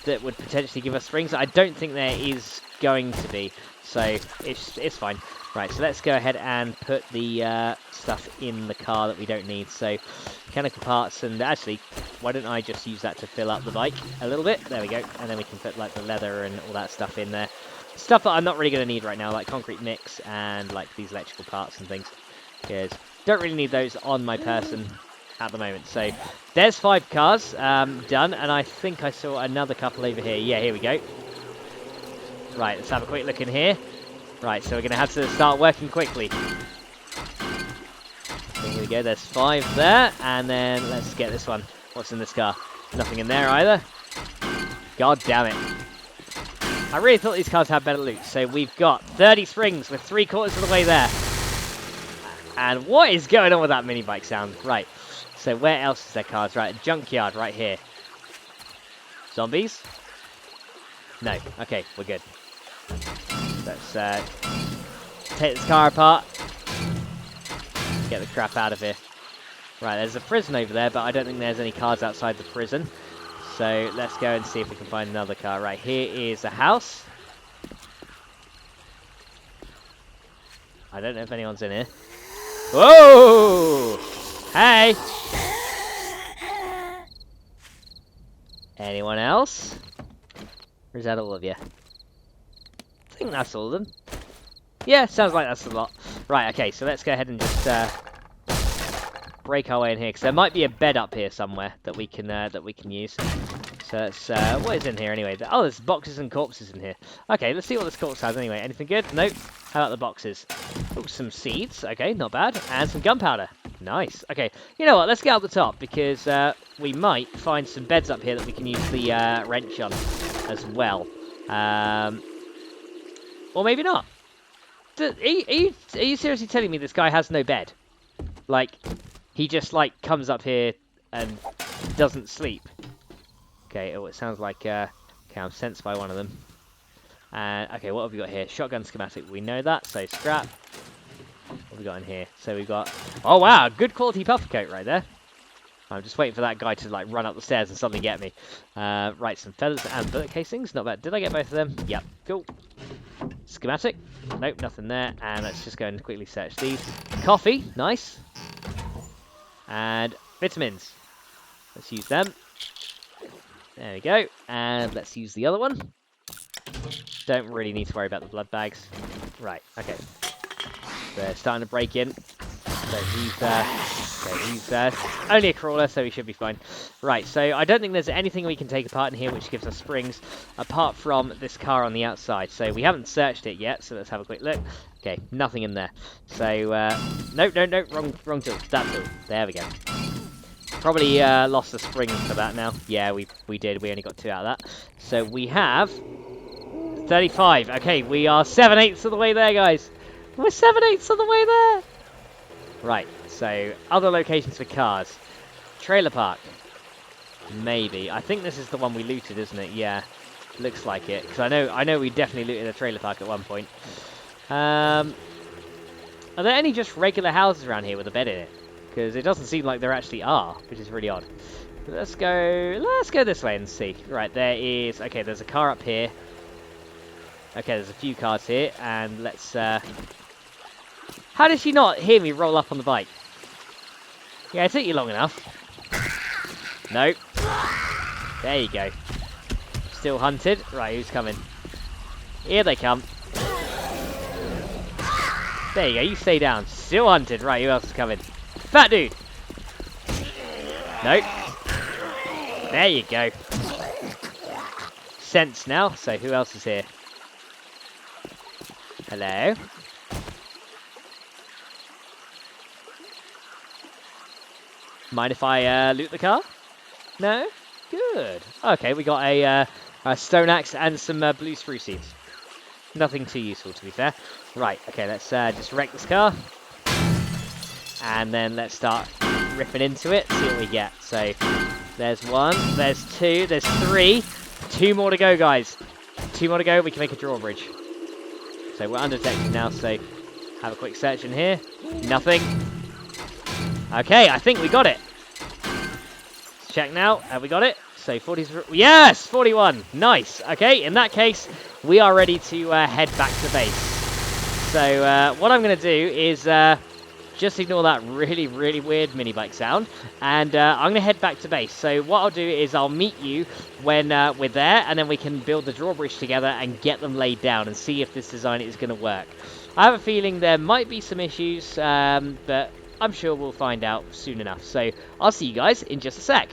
that would potentially give us springs. I don't think there is going to be, so it's fine. Right, so let's go ahead and put the stuff in the car that we don't need. So, mechanical parts, and actually, why don't I just use that to fill up the bike a little bit? There we go, and then we can put like the leather and all that stuff in there. Stuff that I'm not really going to need right now, like concrete mix and like these electrical parts and things. Because don't really need those on my person at the moment. So, there's 5 cars done, and I think I saw another couple over here. Yeah, here we go. Right, let's have a quick look in here. Right, so we're going to have to start working quickly. So here we go, there's 5 there, and then let's get this one. What's in this car? Nothing in there either. God damn it. I really thought these cars had better loot. So we've got 30 springs, we're 3/4 of the way there. And what is going on with that mini bike sound? Right, so where else is there cars? Right, junkyard right here. Zombies? No, okay, we're good. Let's take this car apart. Get the crap out of here. Right, there's a prison over there, but I don't think there's any cars outside the prison. So let's go and see if we can find another car. Right, here is a house. I don't know if anyone's in here. Whoa! Hey! Anyone else? Or is that all of you? I think that's all of them. Yeah, sounds like that's a lot. Right, okay, so let's go ahead and just break our way in here, because there might be a bed up here somewhere that we can use. So let's what is in here anyway? Oh, there's boxes and corpses in here. Okay, let's see what this corpse has anyway. Anything good? Nope. How about the boxes? Oh, some seeds. Okay, not bad. And some gunpowder. Nice. Okay, you know what? Let's get up the top, because we might find some beds up here that we can use the wrench on as well. Or maybe not. Are you seriously telling me this guy has no bed? Like, he just, like, comes up here and doesn't sleep. Okay, oh, it sounds like, okay, I'm sensed by one of them. And, okay, what have we got here? Shotgun schematic, we know that, so scrap. What have we got in here? So we've got, oh wow, good quality puffer coat right there. I'm just waiting for that guy to, like, run up the stairs and suddenly get me. Right, some feathers and bullet casings, not bad. Did I get both of them? Yep, cool. Schematic, nope, nothing there. And let's just go and quickly search these. Coffee, nice. And vitamins, let's use them. There we go, and let's use the other one. Don't really need to worry about the blood bags. Right, okay. They're starting to break in. So he's only a crawler, so he should be fine. Right, so I don't think there's anything we can take apart in here which gives us springs, apart from this car on the outside. So we haven't searched it yet, so let's have a quick look. Okay, nothing in there. So, no, wrong tool. That tool. There we go. Probably lost the springs for that now. Yeah, we did. We only got 2 out of that. So we have 35. Okay, we are 7/8 of the way there, guys. We're 7/8 of the way there. Right, so other locations for cars. Trailer park. Maybe. I think this is the one we looted, isn't it? Yeah, looks like it. Because I know we definitely looted a trailer park at one point. Are there any just regular houses around here with a bed in it? Because it doesn't seem like there actually are, which is really odd. Let's go this way and see. Right, there is, okay, there's a car up here. Okay, there's a few cars here, and let's, how did she not hear me roll up on the bike? Yeah, it took you long enough. Nope. There you go. Still hunted. Right, who's coming? Here they come. There you go, you stay down. Still hunted. Right, who else is coming? Fat dude! Nope. There you go. Sense now, so who else is here? Hello? Mind if I loot the car? No? Good. Okay, we got a stone axe and some blue spruce seeds. Nothing too useful, to be fair. Right, okay, let's just wreck this car. And then let's start ripping into it, see what we get. So, there's 1, there's 2, there's 3. 2 more to go, guys. 2 more to go, we can make a drawbridge. So we're undetected now, so have a quick search in here. Nothing. Okay, I think we got it. Let's check now. Have we got it? So 40. Yes, 41. Nice. Okay, in that case, we are ready to head back to base. So what I'm going to do is just ignore that really, really weird minibike sound, and I'm going to head back to base. So what I'll do is I'll meet you when we're there, and then we can build the drawbridge together and get them laid down and see if this design is going to work. I have a feeling there might be some issues, but I'm sure we'll find out soon enough. So I'll see you guys in just a sec.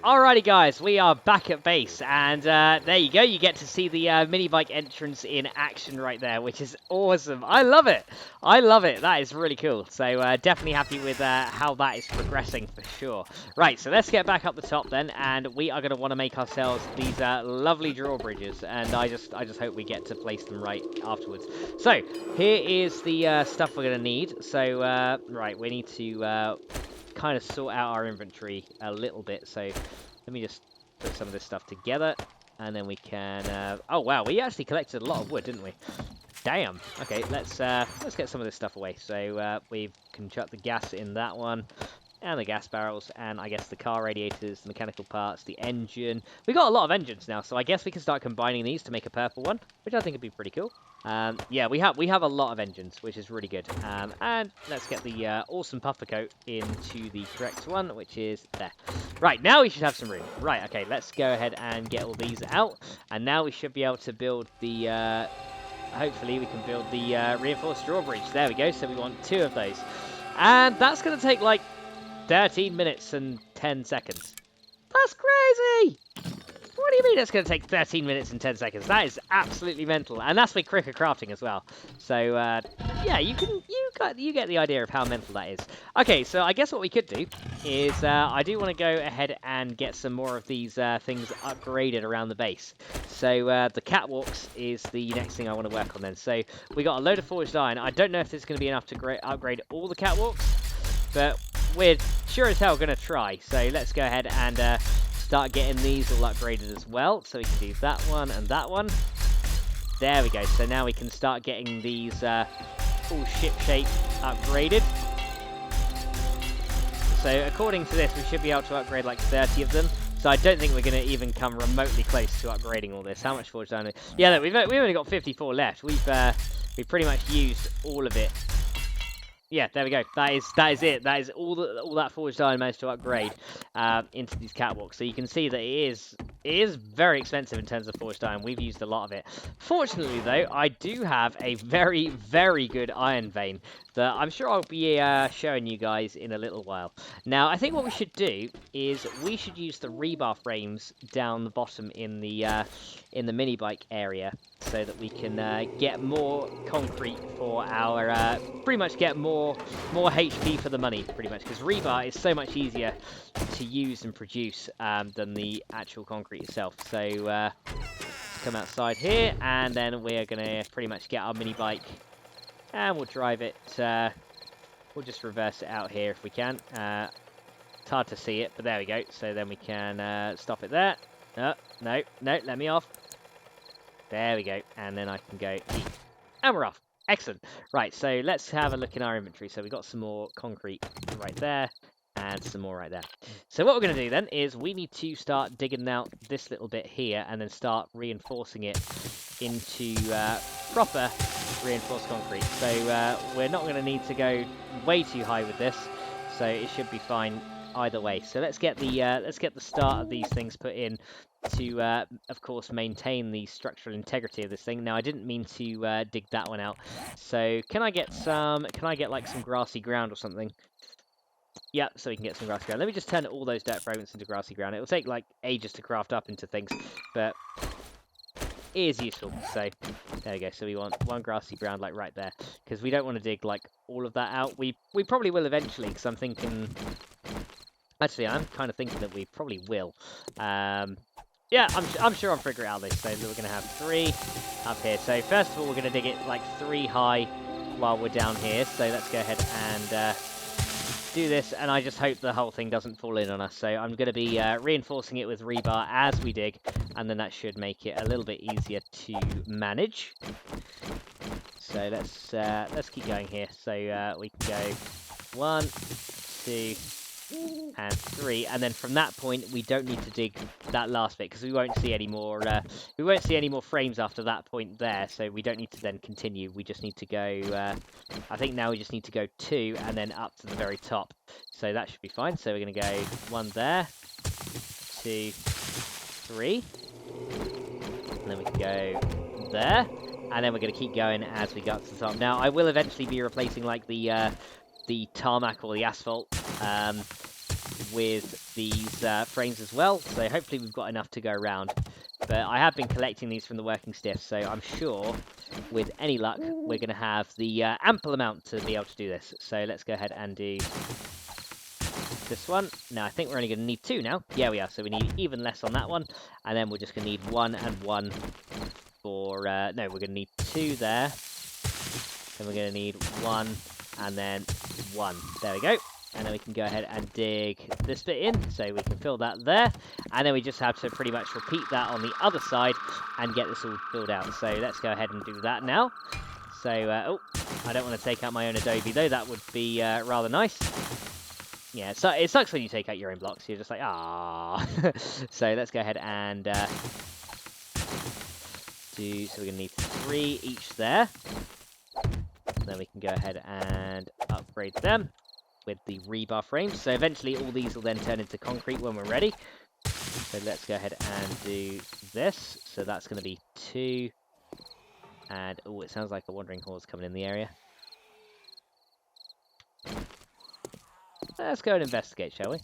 Alrighty guys, we are back at base, and there you go, you get to see the minibike entrance in action right there, which is awesome. I love it. I love it. That is really cool. So definitely happy with how that is progressing for sure. Right, so let's get back up the top then, and we are going to want to make ourselves these lovely drawbridges, and I just hope we get to place them right afterwards. So here is the stuff we're going to need. So right, we need to kind of sort out our inventory a little bit, so let me just put some of this stuff together, and then we can oh wow, we actually collected a lot of wood, didn't we? Damn. Okay, let's get some of this stuff away. So we can chuck the gas in that one, and the gas barrels, and I guess the car radiators, the mechanical parts, the engine. We got a lot of engines now, so I guess we can start combining these to make a purple one, which I think would be pretty cool. Yeah, we have a lot of engines, which is really good. And let's get the awesome puffer coat into the correct one, which is there. Right, now we should have some room. Right, okay, let's go ahead and get all these out. And now we should be able to build the, hopefully we can build the reinforced drawbridge. There we go, so we want 2 of those. And that's going to take like 13 minutes and 10 seconds. That's crazy! What do you mean it's going to take 13 minutes and 10 seconds? That is absolutely mental. And that's with cricket crafting as well. So, yeah, you can you get the idea of how mental that is. Okay, so I guess what we could do is I do want to go ahead and get some more of these things upgraded around the base. So the catwalks is the next thing I want to work on then. So we got a load of forged iron. I don't know if this is going to be enough to upgrade all the catwalks, but we're sure as hell going to try. So let's go ahead and start getting these all upgraded as well. So we can do that one and that one. There we go. So now we can start getting these full ship shape upgraded. So according to this, we should be able to upgrade like 30 of them. So I don't think we're going to even come remotely close to upgrading all this. How much forged iron? Yeah, look, we've only got 54 left. We've pretty much used all of it. Yeah, there we go. That is it. That is all that forged iron managed to upgrade into these catwalks. So you can see that it is very expensive in terms of forged iron. We've used a lot of it. Fortunately, though, I do have a very, very good iron vein that I'm sure I'll be showing you guys in a little while. Now, I think what we should do is we should use the rebar frames down the bottom in the mini bike area, so that we can get more concrete for our pretty much get more HP for the money, pretty much, because rebar is so much easier to use and produce than the actual concrete itself. So let's come outside here, and then we're gonna pretty much get our mini bike, and we'll drive it. We'll just reverse it out here if we can. It's hard to see it, but there we go. So then we can stop it there. No, let me off. There we go, and then I can go eat. And we're off. Excellent. Right, so let's have a look in our inventory. So we've got some more concrete right there, and some more right there. So what we're going to do then is we need to start digging out this little bit here, and then start reinforcing it into proper reinforced concrete. So we're not going to need to go way too high with this, so it should be fine either way. So let's get the start of these things put in to, of course, maintain the structural integrity of this thing. Now, I didn't mean to dig that one out. So can I get like some grassy ground or something? Yeah, so we can get some grassy ground. Let me just turn all those dirt fragments into grassy ground. It'll take like ages to craft up into things, but it is useful. So there we go. So we want one grassy ground like right there, because we don't want to dig like all of that out. We probably will eventually, because I'm thinking. Actually, I'm kind of thinking that we probably will. Yeah, I'm sure I'll figure it out this. So we're going to have 3 up here. So first of all, we're going to dig it like 3 high while we're down here. So let's go ahead and do this. And I just hope the whole thing doesn't fall in on us. So I'm going to be reinforcing it with rebar as we dig, and then that should make it a little bit easier to manage. So let's keep going here. So we can go 1, 2. And 3, and then from that point we don't need to dig that last bit, because we won't see any more frames after that point there, so we don't need to then continue. We just need to go I think now we just need to go 2 and then up to the very top, so that should be fine. So we're going to go 1 there, 2, 3, and then we can go there, and then we're going to keep going as we go up to the top. Now I will eventually be replacing like the tarmac or the asphalt with these frames as well, so hopefully we've got enough to go around. But I have been collecting these from the working stiffs, so I'm sure with any luck we're going to have the ample amount to be able to do this. So let's go ahead and do this one. Now I think we're only going to need 2 now. Yeah, we are. So we need even less on that one, and then we're just going to need 1 and 1 for no, we're going to need 2 there, then we're going to need 1 and then 1. There we go. And then we can go ahead and dig this bit in, so we can fill that there. And then we just have to pretty much repeat that on the other side and get this all filled out. So let's go ahead and do that now. So, oh, I don't want to take out my own adobe, though. That would be rather nice. Yeah, so it sucks when you take out your own blocks. You're just like, ah. So let's go ahead and do, so we're going to need 3 each there. Then we can go ahead and upgrade them with the rebar frames. So eventually all these will then turn into concrete when we're ready. So let's go ahead and do this. So that's going to be 2. And, oh, it sounds like a wandering horse coming in the area. Let's go and investigate, shall we?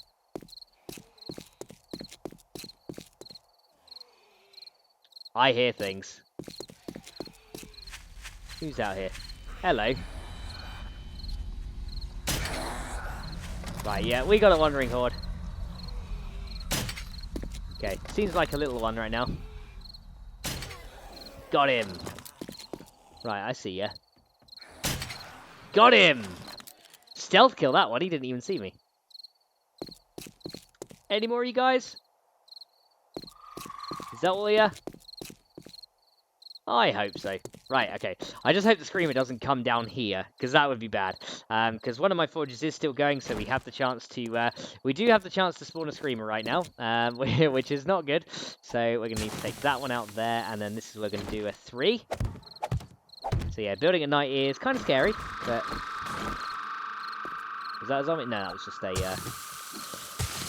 I hear things. Who's out here? Hello. Right, yeah, we got a wandering horde. Okay, seems like a little one right now. Got him. Right, I see ya. Got him! Stealth kill that one, he didn't even see me. Any more of you guys? Is that all of ya? I hope so. Right, okay. I just hope the Screamer doesn't come down here, because that would be bad. Because one of my forges is still going, so we have the chance to... we do have the chance to spawn a Screamer right now, which is not good. So we're going to need to take that one out there, and then this is where we're going to do a 3. So yeah, building at night is kind of scary, but... Was that a zombie? No, that was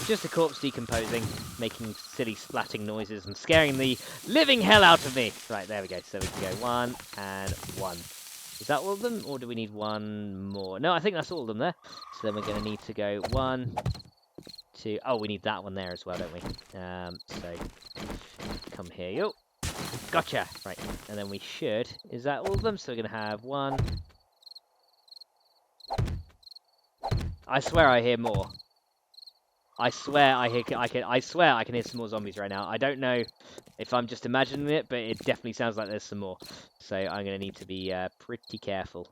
just a corpse decomposing, making silly splatting noises and scaring the living hell out of me. Right, there we go. So we can go 1 and 1. Is that all of them, or do we need one more? No, I think that's all of them there. So then we're going to need to go 1, 2... Oh, we need that one there as well, don't we? So come here, yo. Gotcha. Right, and then we should... Is that all of them? So we're going to have 1... I swear I hear more. I swear I can hear some more zombies right now. I don't know if I'm just imagining it, but it definitely sounds like there's some more. So I'm gonna need to be pretty careful.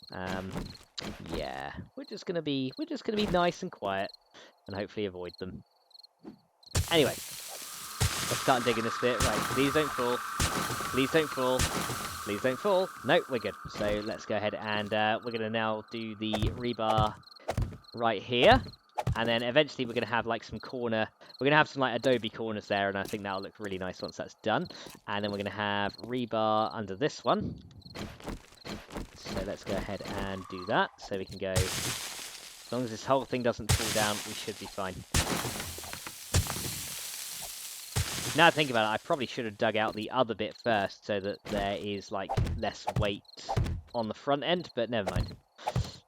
Yeah, we're just gonna be nice and quiet, and hopefully avoid them. Anyway, let's start digging this bit. Right, please don't fall. Please don't fall. Please don't fall. No, we're good. So let's go ahead and we're gonna now do the rebar right here. And then eventually we're going to have like some corner, we're going to have some like adobe corners there, and I think that'll look really nice once that's done. And then we're going to have rebar under this one. So let's go ahead and do that. So we can go, as long as this whole thing doesn't fall down, we should be fine. Now I think about it, I probably should have dug out the other bit first so that there is like less weight on the front end, but never mind.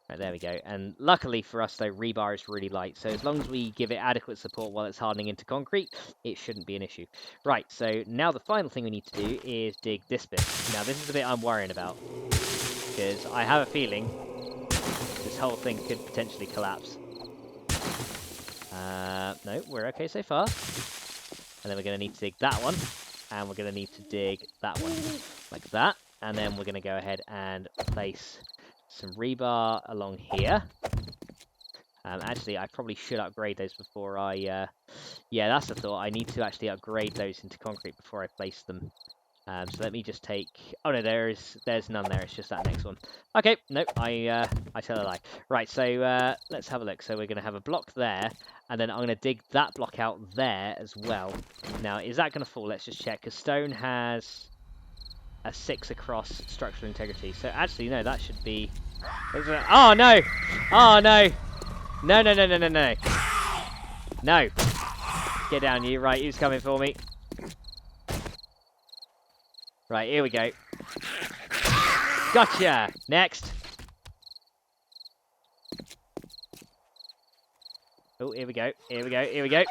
Right, there we go. And luckily for us, though, rebar is really light. So as long as we give it adequate support while it's hardening into concrete, it shouldn't be an issue. Right, so now the final thing we need to do is dig this bit. Now, this is the bit I'm worrying about, because I have a feeling this whole thing could potentially collapse. No, we're okay so far. And then we're going to need to dig that one, and we're going to need to dig that one, like that. And then we're going to go ahead and place some rebar along here. Actually, I probably should upgrade those before I... yeah, that's the thought. I need to actually upgrade those into concrete before I place them. So let me just take... Oh, no, there's none there. It's just that next one. Okay, nope, I tell a lie. Right, so let's have a look. So we're going to have a block there, and then I'm going to dig that block out there as well. Now, is that going to fall? Let's just check, because stone has a 6 across structural integrity. So actually, no, that should be... Oh, no! Oh, no! No, no, no, no, no, no. No. Get down, you. Right, who's coming for me? Right, here we go. Gotcha! Next. Oh, here we go. Here we go. Here we go.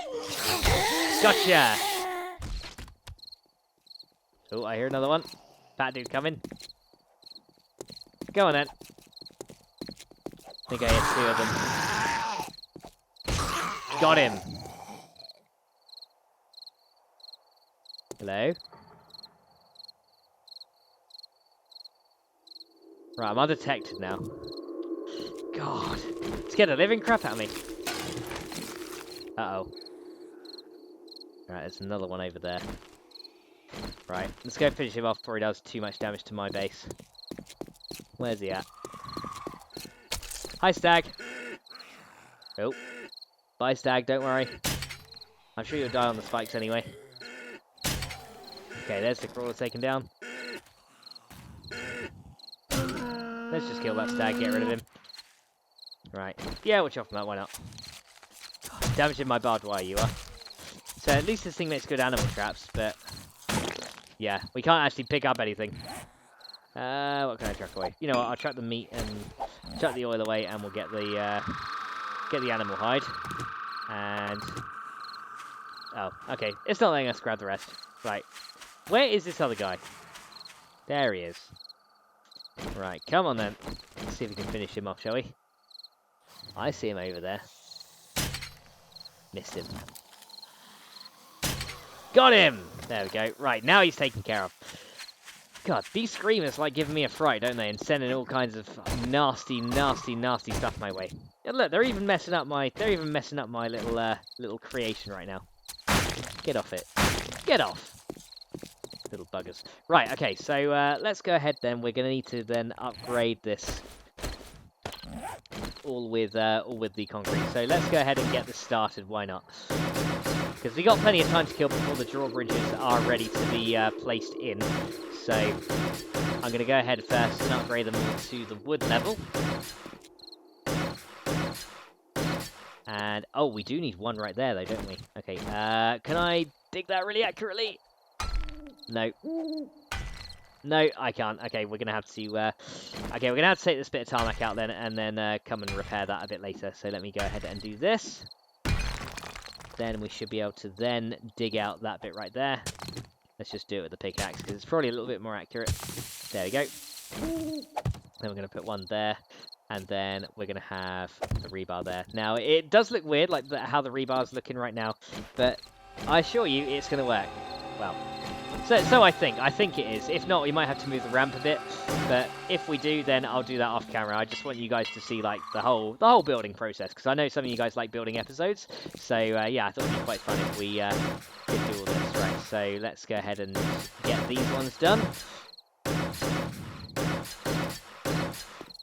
Gotcha! Oh, I hear another one. Fat dude coming. Go on then. I think I hit 2 of them. Got him. Hello? Right, I'm undetected now. God. Scared the living crap out of me. Uh-oh. Right, there's another one over there. Right, let's go finish him off before he does too much damage to my base. Where's he at? Hi, Stag. Oh. Bye, Stag, don't worry. I'm sure you'll die on the spikes anyway. Okay, there's the crawler taken down. Let's just kill that Stag, get rid of him. Right. Yeah, we'll chop him out, why not? Damaging my barbed wire, you are. So at least this thing makes good animal traps, but... yeah, we can't actually pick up anything. What can I truck away? You know what, I'll truck the meat and chuck the oil away, and we'll get the animal hide. And... oh, okay. It's not letting us grab the rest. Right. Where is this other guy? There he is. Right, come on then. Let's see if we can finish him off, shall we? I see him over there. Missed him. Got him! There we go. Right, now he's taken care of. God, these screamers like giving me a fright, don't they? And sending all kinds of nasty, nasty, nasty stuff my way. And look, they're even messing up my little creation right now. Get off it. Get off. Little buggers. Right, okay, so let's go ahead then. We're gonna need to then upgrade this all with the concrete. So let's go ahead and get this started. Why not? Because we got plenty of time to kill before the drawbridges are ready to be placed in. So I'm going to go ahead first and upgrade them all to the wood level. And, oh, we do need one right there, though, don't we? Okay, can I dig that really accurately? No. No, I can't. Okay, we're going to have to, take this bit of tarmac out then, and then come and repair that a bit later. So let me go ahead and do this. Then we should be able to then dig out that bit right there. Let's just do it with the pickaxe, because it's probably a little bit more accurate. There we go. Then we're going to put one there, and then we're going to have the rebar there. Now, it does look weird, like how the rebar's looking right now, but I assure you it's going to work. Well, so I think it is. If not, we might have to move the ramp a bit, but if we do, then I'll do that off camera. I just want you guys to see like the whole building process, because I know some of you guys like building episodes. So yeah, I thought it'd be quite fun if we could do all this. Right, so let's go ahead and get these ones done.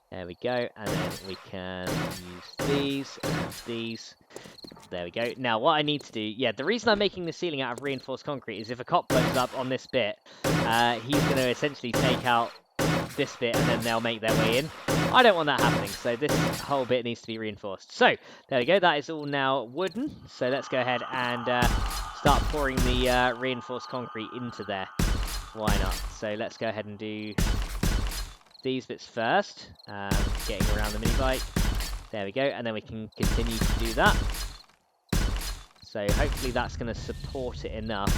There we go, and then we can use these and these. There we go. Now, what I need to do, yeah, the reason I'm making the ceiling out of reinforced concrete is if a cop blows up on this bit, he's going to essentially take out this bit and then they'll make their way in. I don't want that happening, so this whole bit needs to be reinforced. So, there we go. That is all now wooden. So let's go ahead and start pouring the reinforced concrete into there. Why not? So let's go ahead and do these bits first. Getting around the minibike. There we go, and then we can continue to do that. So hopefully that's going to support it enough.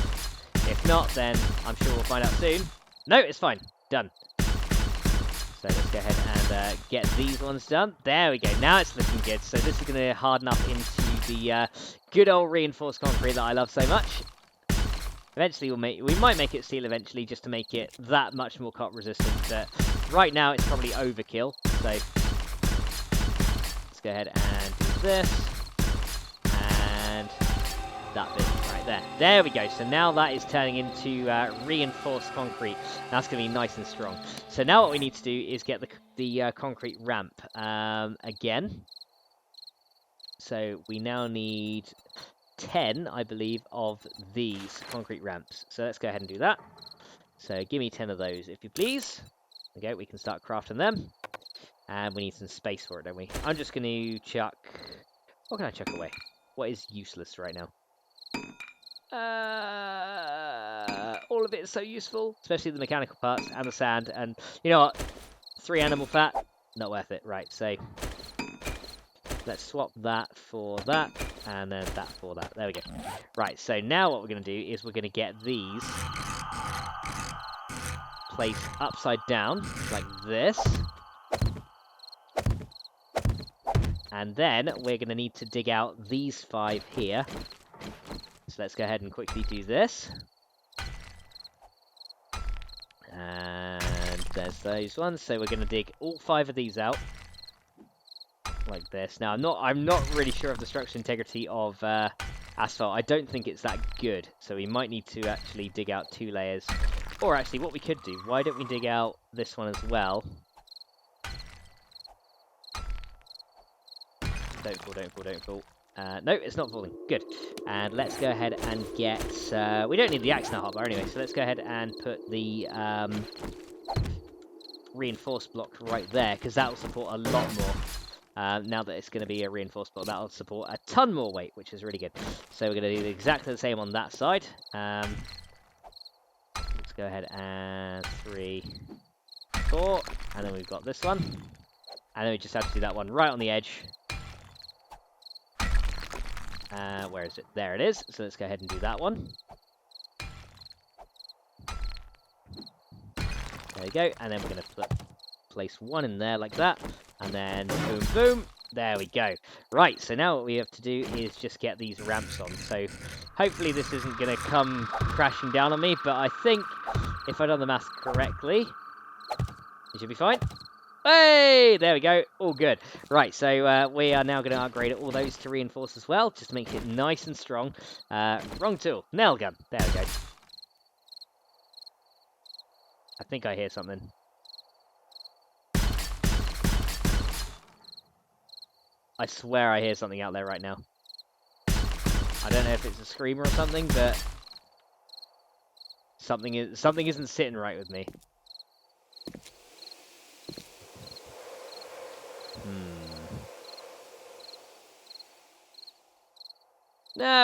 If not, then I'm sure we'll find out soon. No, it's fine. Done. So let's go ahead and get these ones done. There we go. Now it's looking good. So this is going to harden up into the good old reinforced concrete that I love so much. Eventually we might make it steel eventually, just to make it that much more cop resistant. But right now it's probably overkill. So let's go ahead and do this. And that bit right there. There we go. So now that is turning into reinforced concrete. That's going to be nice and strong. So now what we need to do is get the concrete ramp again. So we now need 10, I believe, of these concrete ramps. So let's go ahead and do that. So give me 10 of those, if you please. Okay, we can start crafting them. And we need some space for it, don't we? I'm just going to chuck... What can I chuck away? What is useless right now? All of it is so useful, especially the mechanical parts and the sand. And you know what? 3 animal fat, not worth it. Right, so let's swap that for that, and then that for that. There we go. Right, so now what we're going to do is we're going to get these placed upside down, like this. And then we're going to need to dig out these 5 here. So let's go ahead and quickly do this. And there's those ones. So we're going to dig all 5 of these out. Like this. Now, I'm not really sure of the structural integrity of asphalt. I don't think it's that good. So we might need to actually dig out 2 layers. Or actually, what we could do, why don't we dig out this one as well? Don't fall, don't fall, don't fall. No, it's not falling. Good. And let's go ahead and get... we don't need the axe now hotbar anyway, so let's go ahead and put the reinforced block right there, because that will support a lot more. Now that it's going to be a reinforced block, that will support a ton more weight, which is really good. So we're going to do exactly the same on that side. Let's go ahead and 3, 4, and then we've got this one. And then we just have to do that one right on the edge. Where is it? There it is. So let's go ahead and do that one. There we go. And then we're going to place one in there like that. And then boom, boom. There we go. Right, so now what we have to do is just get these ramps on. So hopefully this isn't going to come crashing down on me, but I think if I've done the math correctly, it should be fine. Hey, there we go. All good. Right, so we are now going to upgrade all those to reinforce as well, just to make it nice and strong. Wrong tool. Nail gun. There we go. I think I hear something. I swear I hear something out there right now. I don't know if it's a screamer or something, but something isn't sitting right with me.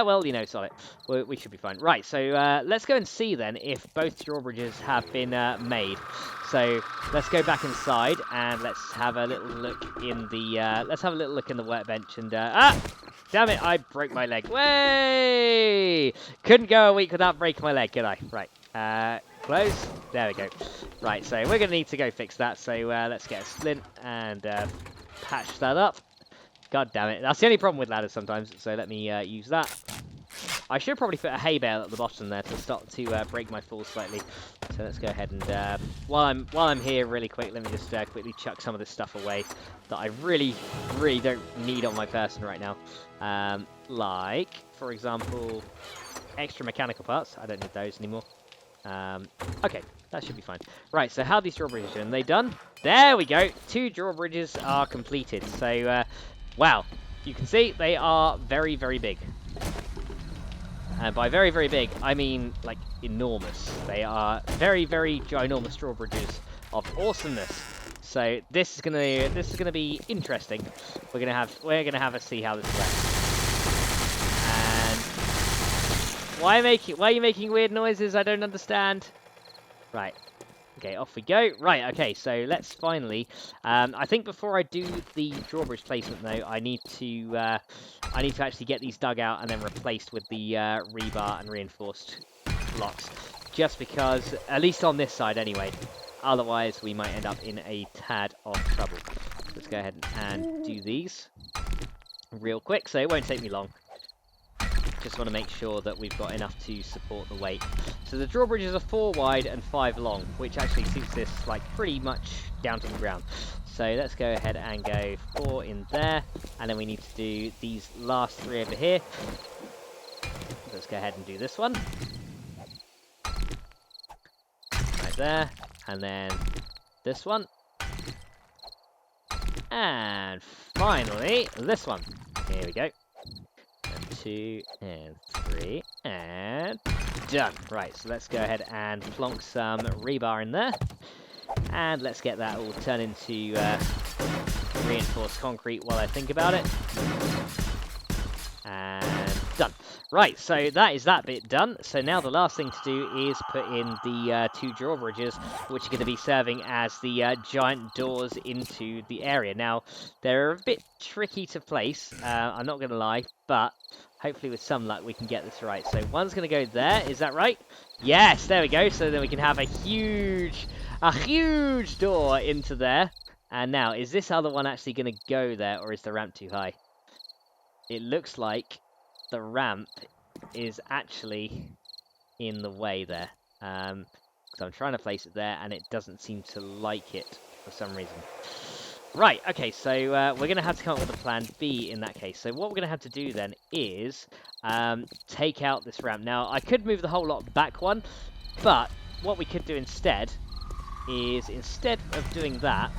Well, you know, solid. We should be fine. Right, so let's go and see then if both drawbridges have been made. So let's go back inside and let's have a little look in the workbench and damn it, I broke my leg. Way! Couldn't go a week without breaking my leg, could I? Right. Close. There we go. Right, so we're gonna need to go fix that. So let's get a splint and patch that up. God damn it. That's the only problem with ladders sometimes, so let me use that. I should probably put a hay bale at the bottom there to start to break my fall slightly. So let's go ahead and, while I'm here really quick, let me just quickly chuck some of this stuff away that I really don't need on my person right now. Like, for example, extra mechanical parts. I don't need those anymore. Okay, that should be fine. Right, so how are these drawbridges doing? Are they done? There we go. 2 drawbridges are completed. So, wow, you can see they are very, very big. And by very, very big, I mean, like, enormous. They are very, very ginormous drawbridges of awesomeness. So this is gonna be interesting. We're gonna have a see how this goes. And why are you making weird noises? I don't understand. Right. Okay, off we go. Right, okay, so let's finally... I think before I do the drawbridge placement, though, I need to actually get these dug out and then replaced with the rebar and reinforced blocks. Just because, at least on this side anyway, otherwise we might end up in a tad of trouble. Let's go ahead and do these real quick, so it won't take me long. Just want to make sure that we've got enough to support the weight. So the drawbridges are 4 wide and 5 long, which actually suits this like pretty much down to the ground. So let's go ahead and go 4 in there, and then we need to do these last 3 over here. Let's go ahead and do this one. Right there, and then this one. And finally, this one. Here we go. 2 and 3 and done. Right, so let's go ahead and plonk some rebar in there, and let's get that all turned into reinforced concrete while I think about it. And done. Right, so that is that bit done. So now the last thing to do is put in the 2 drawbridges, which are going to be serving as the giant doors into the area. Now, they're a bit tricky to place, I'm not going to lie, but hopefully with some luck we can get this right. So one's going to go there, is that right? Yes, there we go. So then we can have a huge door into there. And now, is this other one actually going to go there, or is the ramp too high? It looks like the ramp is actually in the way there. So I'm trying to place it there, and it doesn't seem to like it for some reason. Right, okay, so we're going to have to come up with a plan B in that case. So what we're going to have to do then is take out this ramp. Now, I could move the whole lot back one, but what we could do instead is, instead of doing that,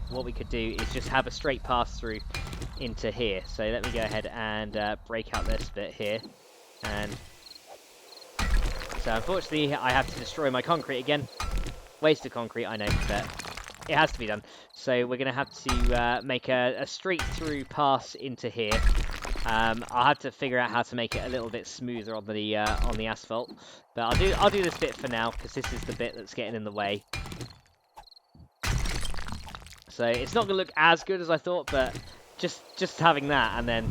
what we could do is just have a straight pass through into here. So let me go ahead and break out this bit here. And so unfortunately, I have to destroy my concrete again. Waste of concrete, I know, but it has to be done. So we're going to have to make a straight through pass into here. I'll have to figure out how to make it a little bit smoother on the asphalt. But I'll do this bit for now, because this is the bit that's getting in the way. So it's not going to look as good as I thought, but just having that and then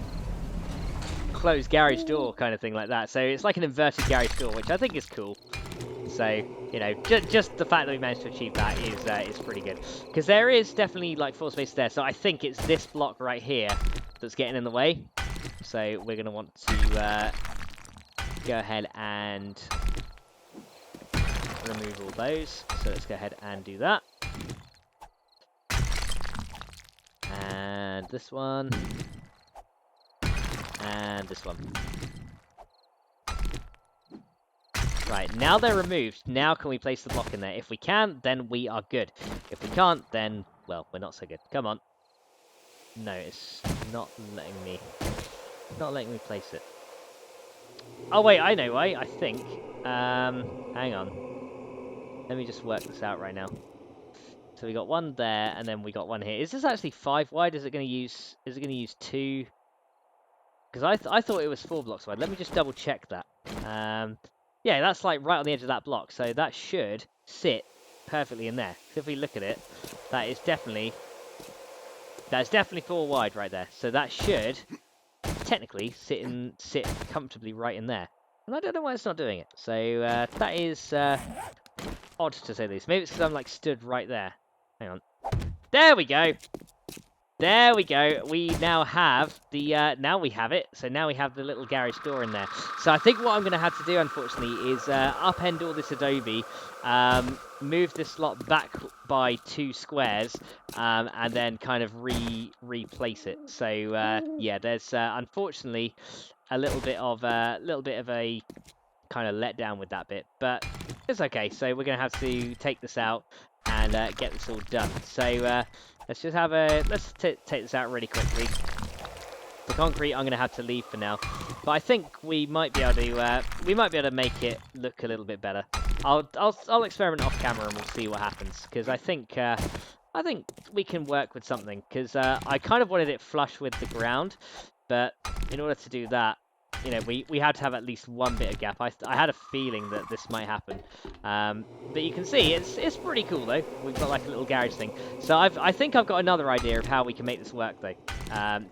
closed garage door kind of thing like that. So it's like an inverted garage door, which I think is cool. So, you know, just the fact that we managed to achieve that is pretty good. Because there is definitely, like, 4 spaces there. So I think it's this block right here that's getting in the way. So we're going to want to go ahead and remove all those. So let's go ahead and do that. And this one. And this one. Right, now they're removed. Now can we place the block in there? If we can, then we are good. If we can't, then, well, we're not so good. Come on. No, it's not letting me place it. Oh, wait, I know why, I think. Hang on. Let me just work this out right now. So we got one there, and then we got one here. Is this actually 5 wide? Is it going to use 2? Because I thought it was 4 blocks wide. Let me just double check that. Yeah, that's like right on the edge of that block, so that should sit perfectly in there. So if we look at it, that's definitely 4 wide right there. So that should technically sit comfortably right in there. And I don't know why it's not doing it. So that is odd to say the least. Maybe it's because I'm like stood right there. Hang on. There we go. There we go. We now have the, now we have it. So now we have the little garage door in there. So I think what I'm going to have to do, unfortunately, is upend all this adobe, move this slot back by 2 squares, and then kind of replace it. So yeah, there's unfortunately a little bit of a kind of letdown with that bit, but it's okay. So we're going to have to take this out and get this all done. So let's just have let's take this out really quickly. The concrete I'm going to have to leave for now, but I think we might be able to make it look a little bit better. I'll experiment off camera and we'll see what happens, because I think we can work with something, because I kind of wanted it flush with the ground, but in order to do that, you know, we had to have at least one bit of gap. I had a feeling that this might happen, but you can see it's pretty cool though. We've got like a little garage thing. So I think I've got another idea of how we can make this work though,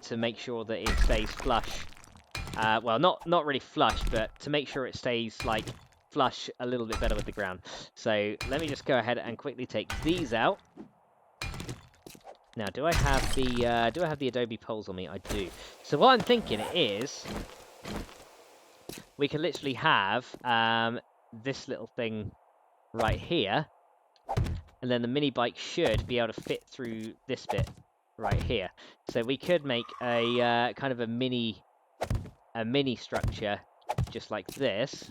to make sure that it stays flush. Well, not really flush, but to make sure it stays like flush a little bit better with the ground. So let me just go ahead and quickly take these out. Now, do I have the adobe poles on me? I do. So what I'm thinking is, we can literally have this little thing right here, and then the mini bike should be able to fit through this bit right here. So we could make a kind of a mini structure just like this.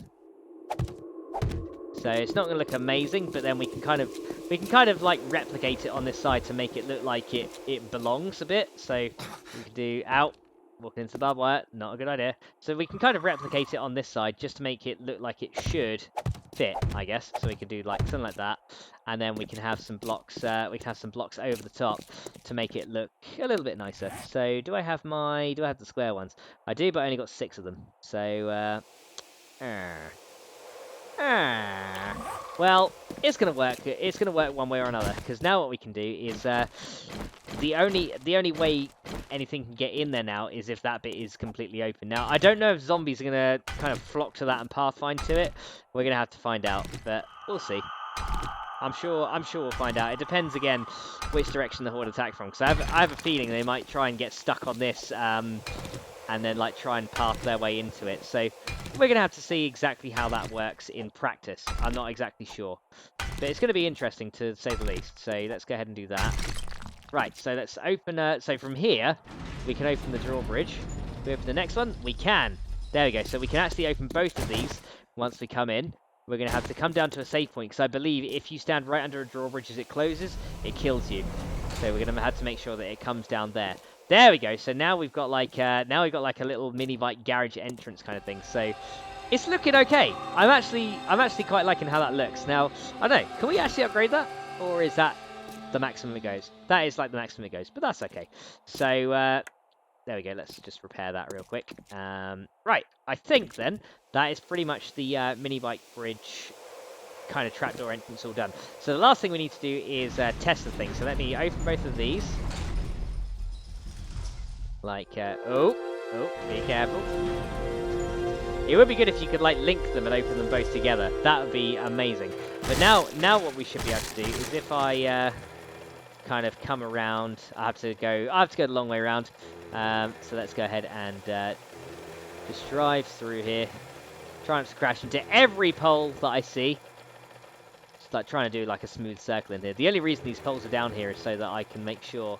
So it's not going to look amazing, but then we can kind of like replicate it on this side to make it look like it belongs a bit. So we can do walking into the barbed wire, not a good idea. So we can kind of replicate it on this side just to make it look like it should fit, I guess. So we can do like something like that, and then we can have some blocks. We can have some blocks over the top to make it look a little bit nicer. So do I have the square ones? I do, but I only got 6 of them. So well, it's gonna work. It's gonna work one way or another, because now what we can do is the only way anything can get in there now is if that bit is completely open. Now, I don't know if zombies are gonna kind of flock to that and pathfind to it. We're gonna have to find out, but we'll see. I'm sure we'll find out. It depends again which direction the horde attack from, because I have a feeling they might try and get stuck on this and then like try and path their way into it. So we're gonna have to see exactly how that works in practice. I'm not exactly sure, but it's gonna be interesting to say the least. So let's go ahead and do that. Right, so let's open, so from here, we can open the drawbridge. We open the next one, we can. There we go, so we can actually open both of these once we come in. We're going to have to come down to a save point, because I believe if you stand right under a drawbridge as it closes, it kills you. So we're going to have to make sure that it comes down there. There we go, so now we've got like, a little mini bike garage entrance kind of thing. So it's looking okay. I'm actually quite liking how that looks. Now, I don't know, can we actually upgrade that? Or is that the maximum it goes? That is like the maximum it goes, but that's okay. So there we go. Let's just repair that real quick. Right, I think then that is pretty much the mini bike bridge kind of trapdoor entrance all done. So the last thing we need to do is test the thing. So let me open both of these. Like, oh, be careful. It would be good if you could like link them and open them both together. That would be amazing. But now what we should be able to do is if I kind of come around, I have to go the long way around. So let's go ahead and just drive through here. Try not to crash into every pole that I see. Just like trying to do like a smooth circle in here. The only reason these poles are down here is so that I can make sure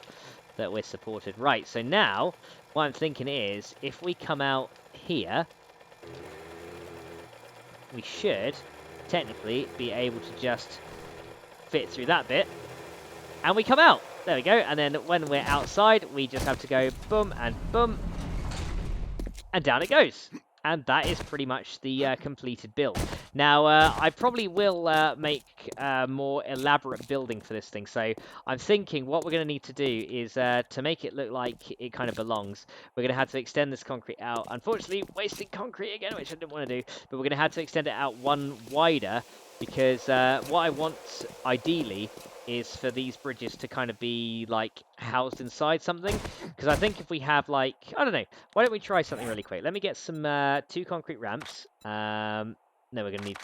that we're supported. Right, so now what I'm thinking is if we come out here, we should technically be able to just fit through that bit. And we come out. There we go. And then when we're outside, we just have to go boom and boom. And down it goes. And that is pretty much the completed build. Now, I probably will make a more elaborate building for this thing. So I'm thinking what we're going to need to do is to make it look like it kind of belongs, we're going to have to extend this concrete out. Unfortunately, wasting concrete again, which I didn't want to do. But we're going to have to extend it out one wider because what I want, ideally, is for these bridges to kind of be like housed inside something. Because I think if we have like, I don't know, why don't we try something really quick? Let me get some 2 concrete ramps. No, we're going to need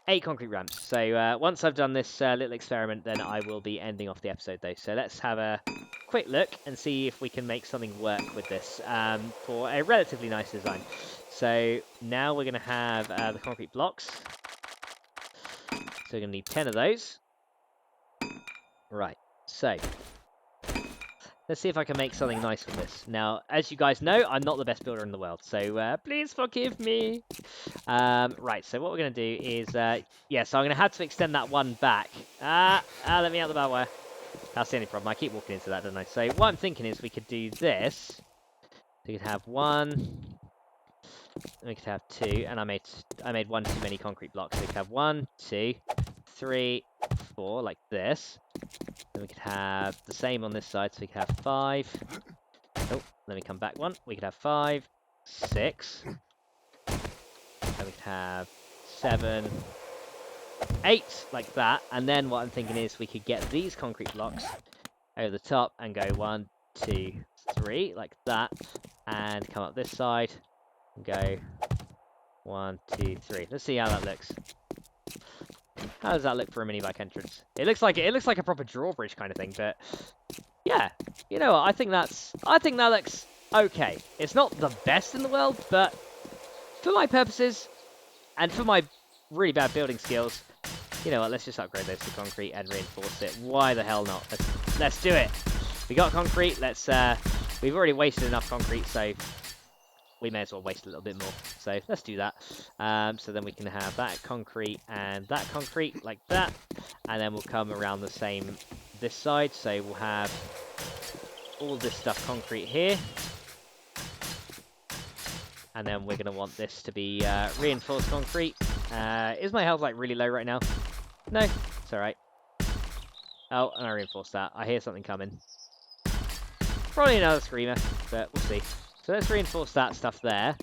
8 concrete ramps. So once I've done this little experiment, then I will be ending off the episode though. So let's have a quick look and see if we can make something work with this for a relatively nice design. So now we're going to have the concrete blocks. So we're going to need 10 of those. Right, so let's see if I can make something nice with this. Now, as you guys know, I'm not the best builder in the world, so please forgive me. Right, so what we're going to do is, yeah, so I'm going to have to extend that one back. Let me out the bad wire. That's the only problem. I keep walking into that, don't I? So what I'm thinking is we could do this. We could have 1, and we could have 2, and I made 1 too many concrete blocks. So we could have 1, 2, 3, 4, like this. Then we could have the same on this side, so we could have 5. Oh, let me come back 1. We could have 5, 6. And we could have 7, 8, like that. And then what I'm thinking is we could get these concrete blocks over the top and go 1, 2, 3, like that. And come up this side and go 1, 2, 3. Let's see how that looks. How does that look for a mini bike entrance? It looks like a proper drawbridge kind of thing, but yeah, you know what? I think that looks okay. It's not the best in the world, but for my purposes and for my really bad building skills, you know what? Let's just upgrade those to concrete and reinforce it. Why the hell not? Let's do it. We got concrete. We've already wasted enough concrete, so we may as well waste a little bit more. So let's do that. So then we can have that concrete and that concrete like that. And then we'll come around the same this side. So we'll have all this stuff concrete here. And then we're going to want this to be reinforced concrete. Is my health like really low right now? No, it's all right. Oh, and I reinforced that. I hear something coming. Probably another screamer, but we'll see. So let's reinforce that stuff there,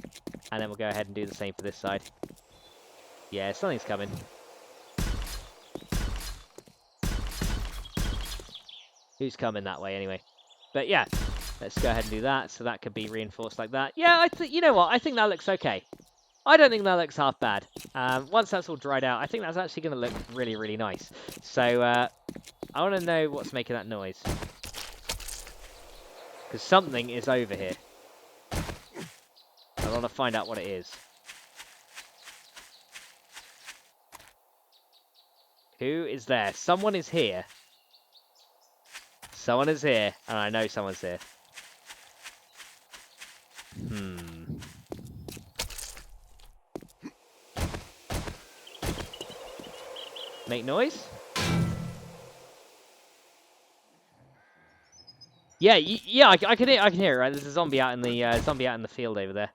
and then we'll go ahead and do the same for this side. Yeah, something's coming. Who's coming that way anyway? But yeah, let's go ahead and do that. So that could be reinforced like that. Yeah, you know what? I think that looks okay. I don't think that looks half bad. Once that's all dried out, I think that's actually going to look really, really nice. So I want to know what's making that noise. Because something is over here. I want to find out what it is. Who is there? Someone is here. Someone is here, and I know someone's here. Make noise? Yeah, yeah, I can hear it. Right? There's a zombie out in the field over there.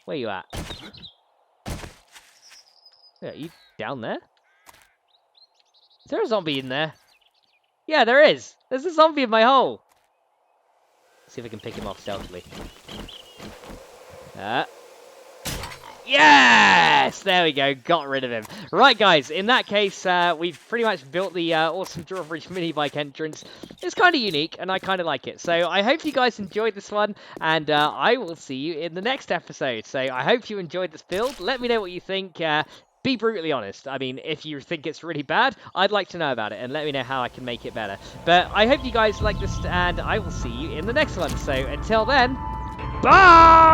Where you at? Yeah, you down there? Is there a zombie in there? Yeah, there is. There's a zombie in my hole. Let's see if I can pick him off stealthily. Yes! There we go, got rid of him. Right, guys, in that case, we've pretty much built the awesome drawbridge minibike entrance. It's kind of unique, and I kind of like it. So I hope you guys enjoyed this one, and I will see you in the next episode. So I hope you enjoyed this build. Let me know what you think. Be brutally honest. I mean, if you think it's really bad, I'd like to know about it, and let me know how I can make it better. But I hope you guys like this, and I will see you in the next one. So until then, bye!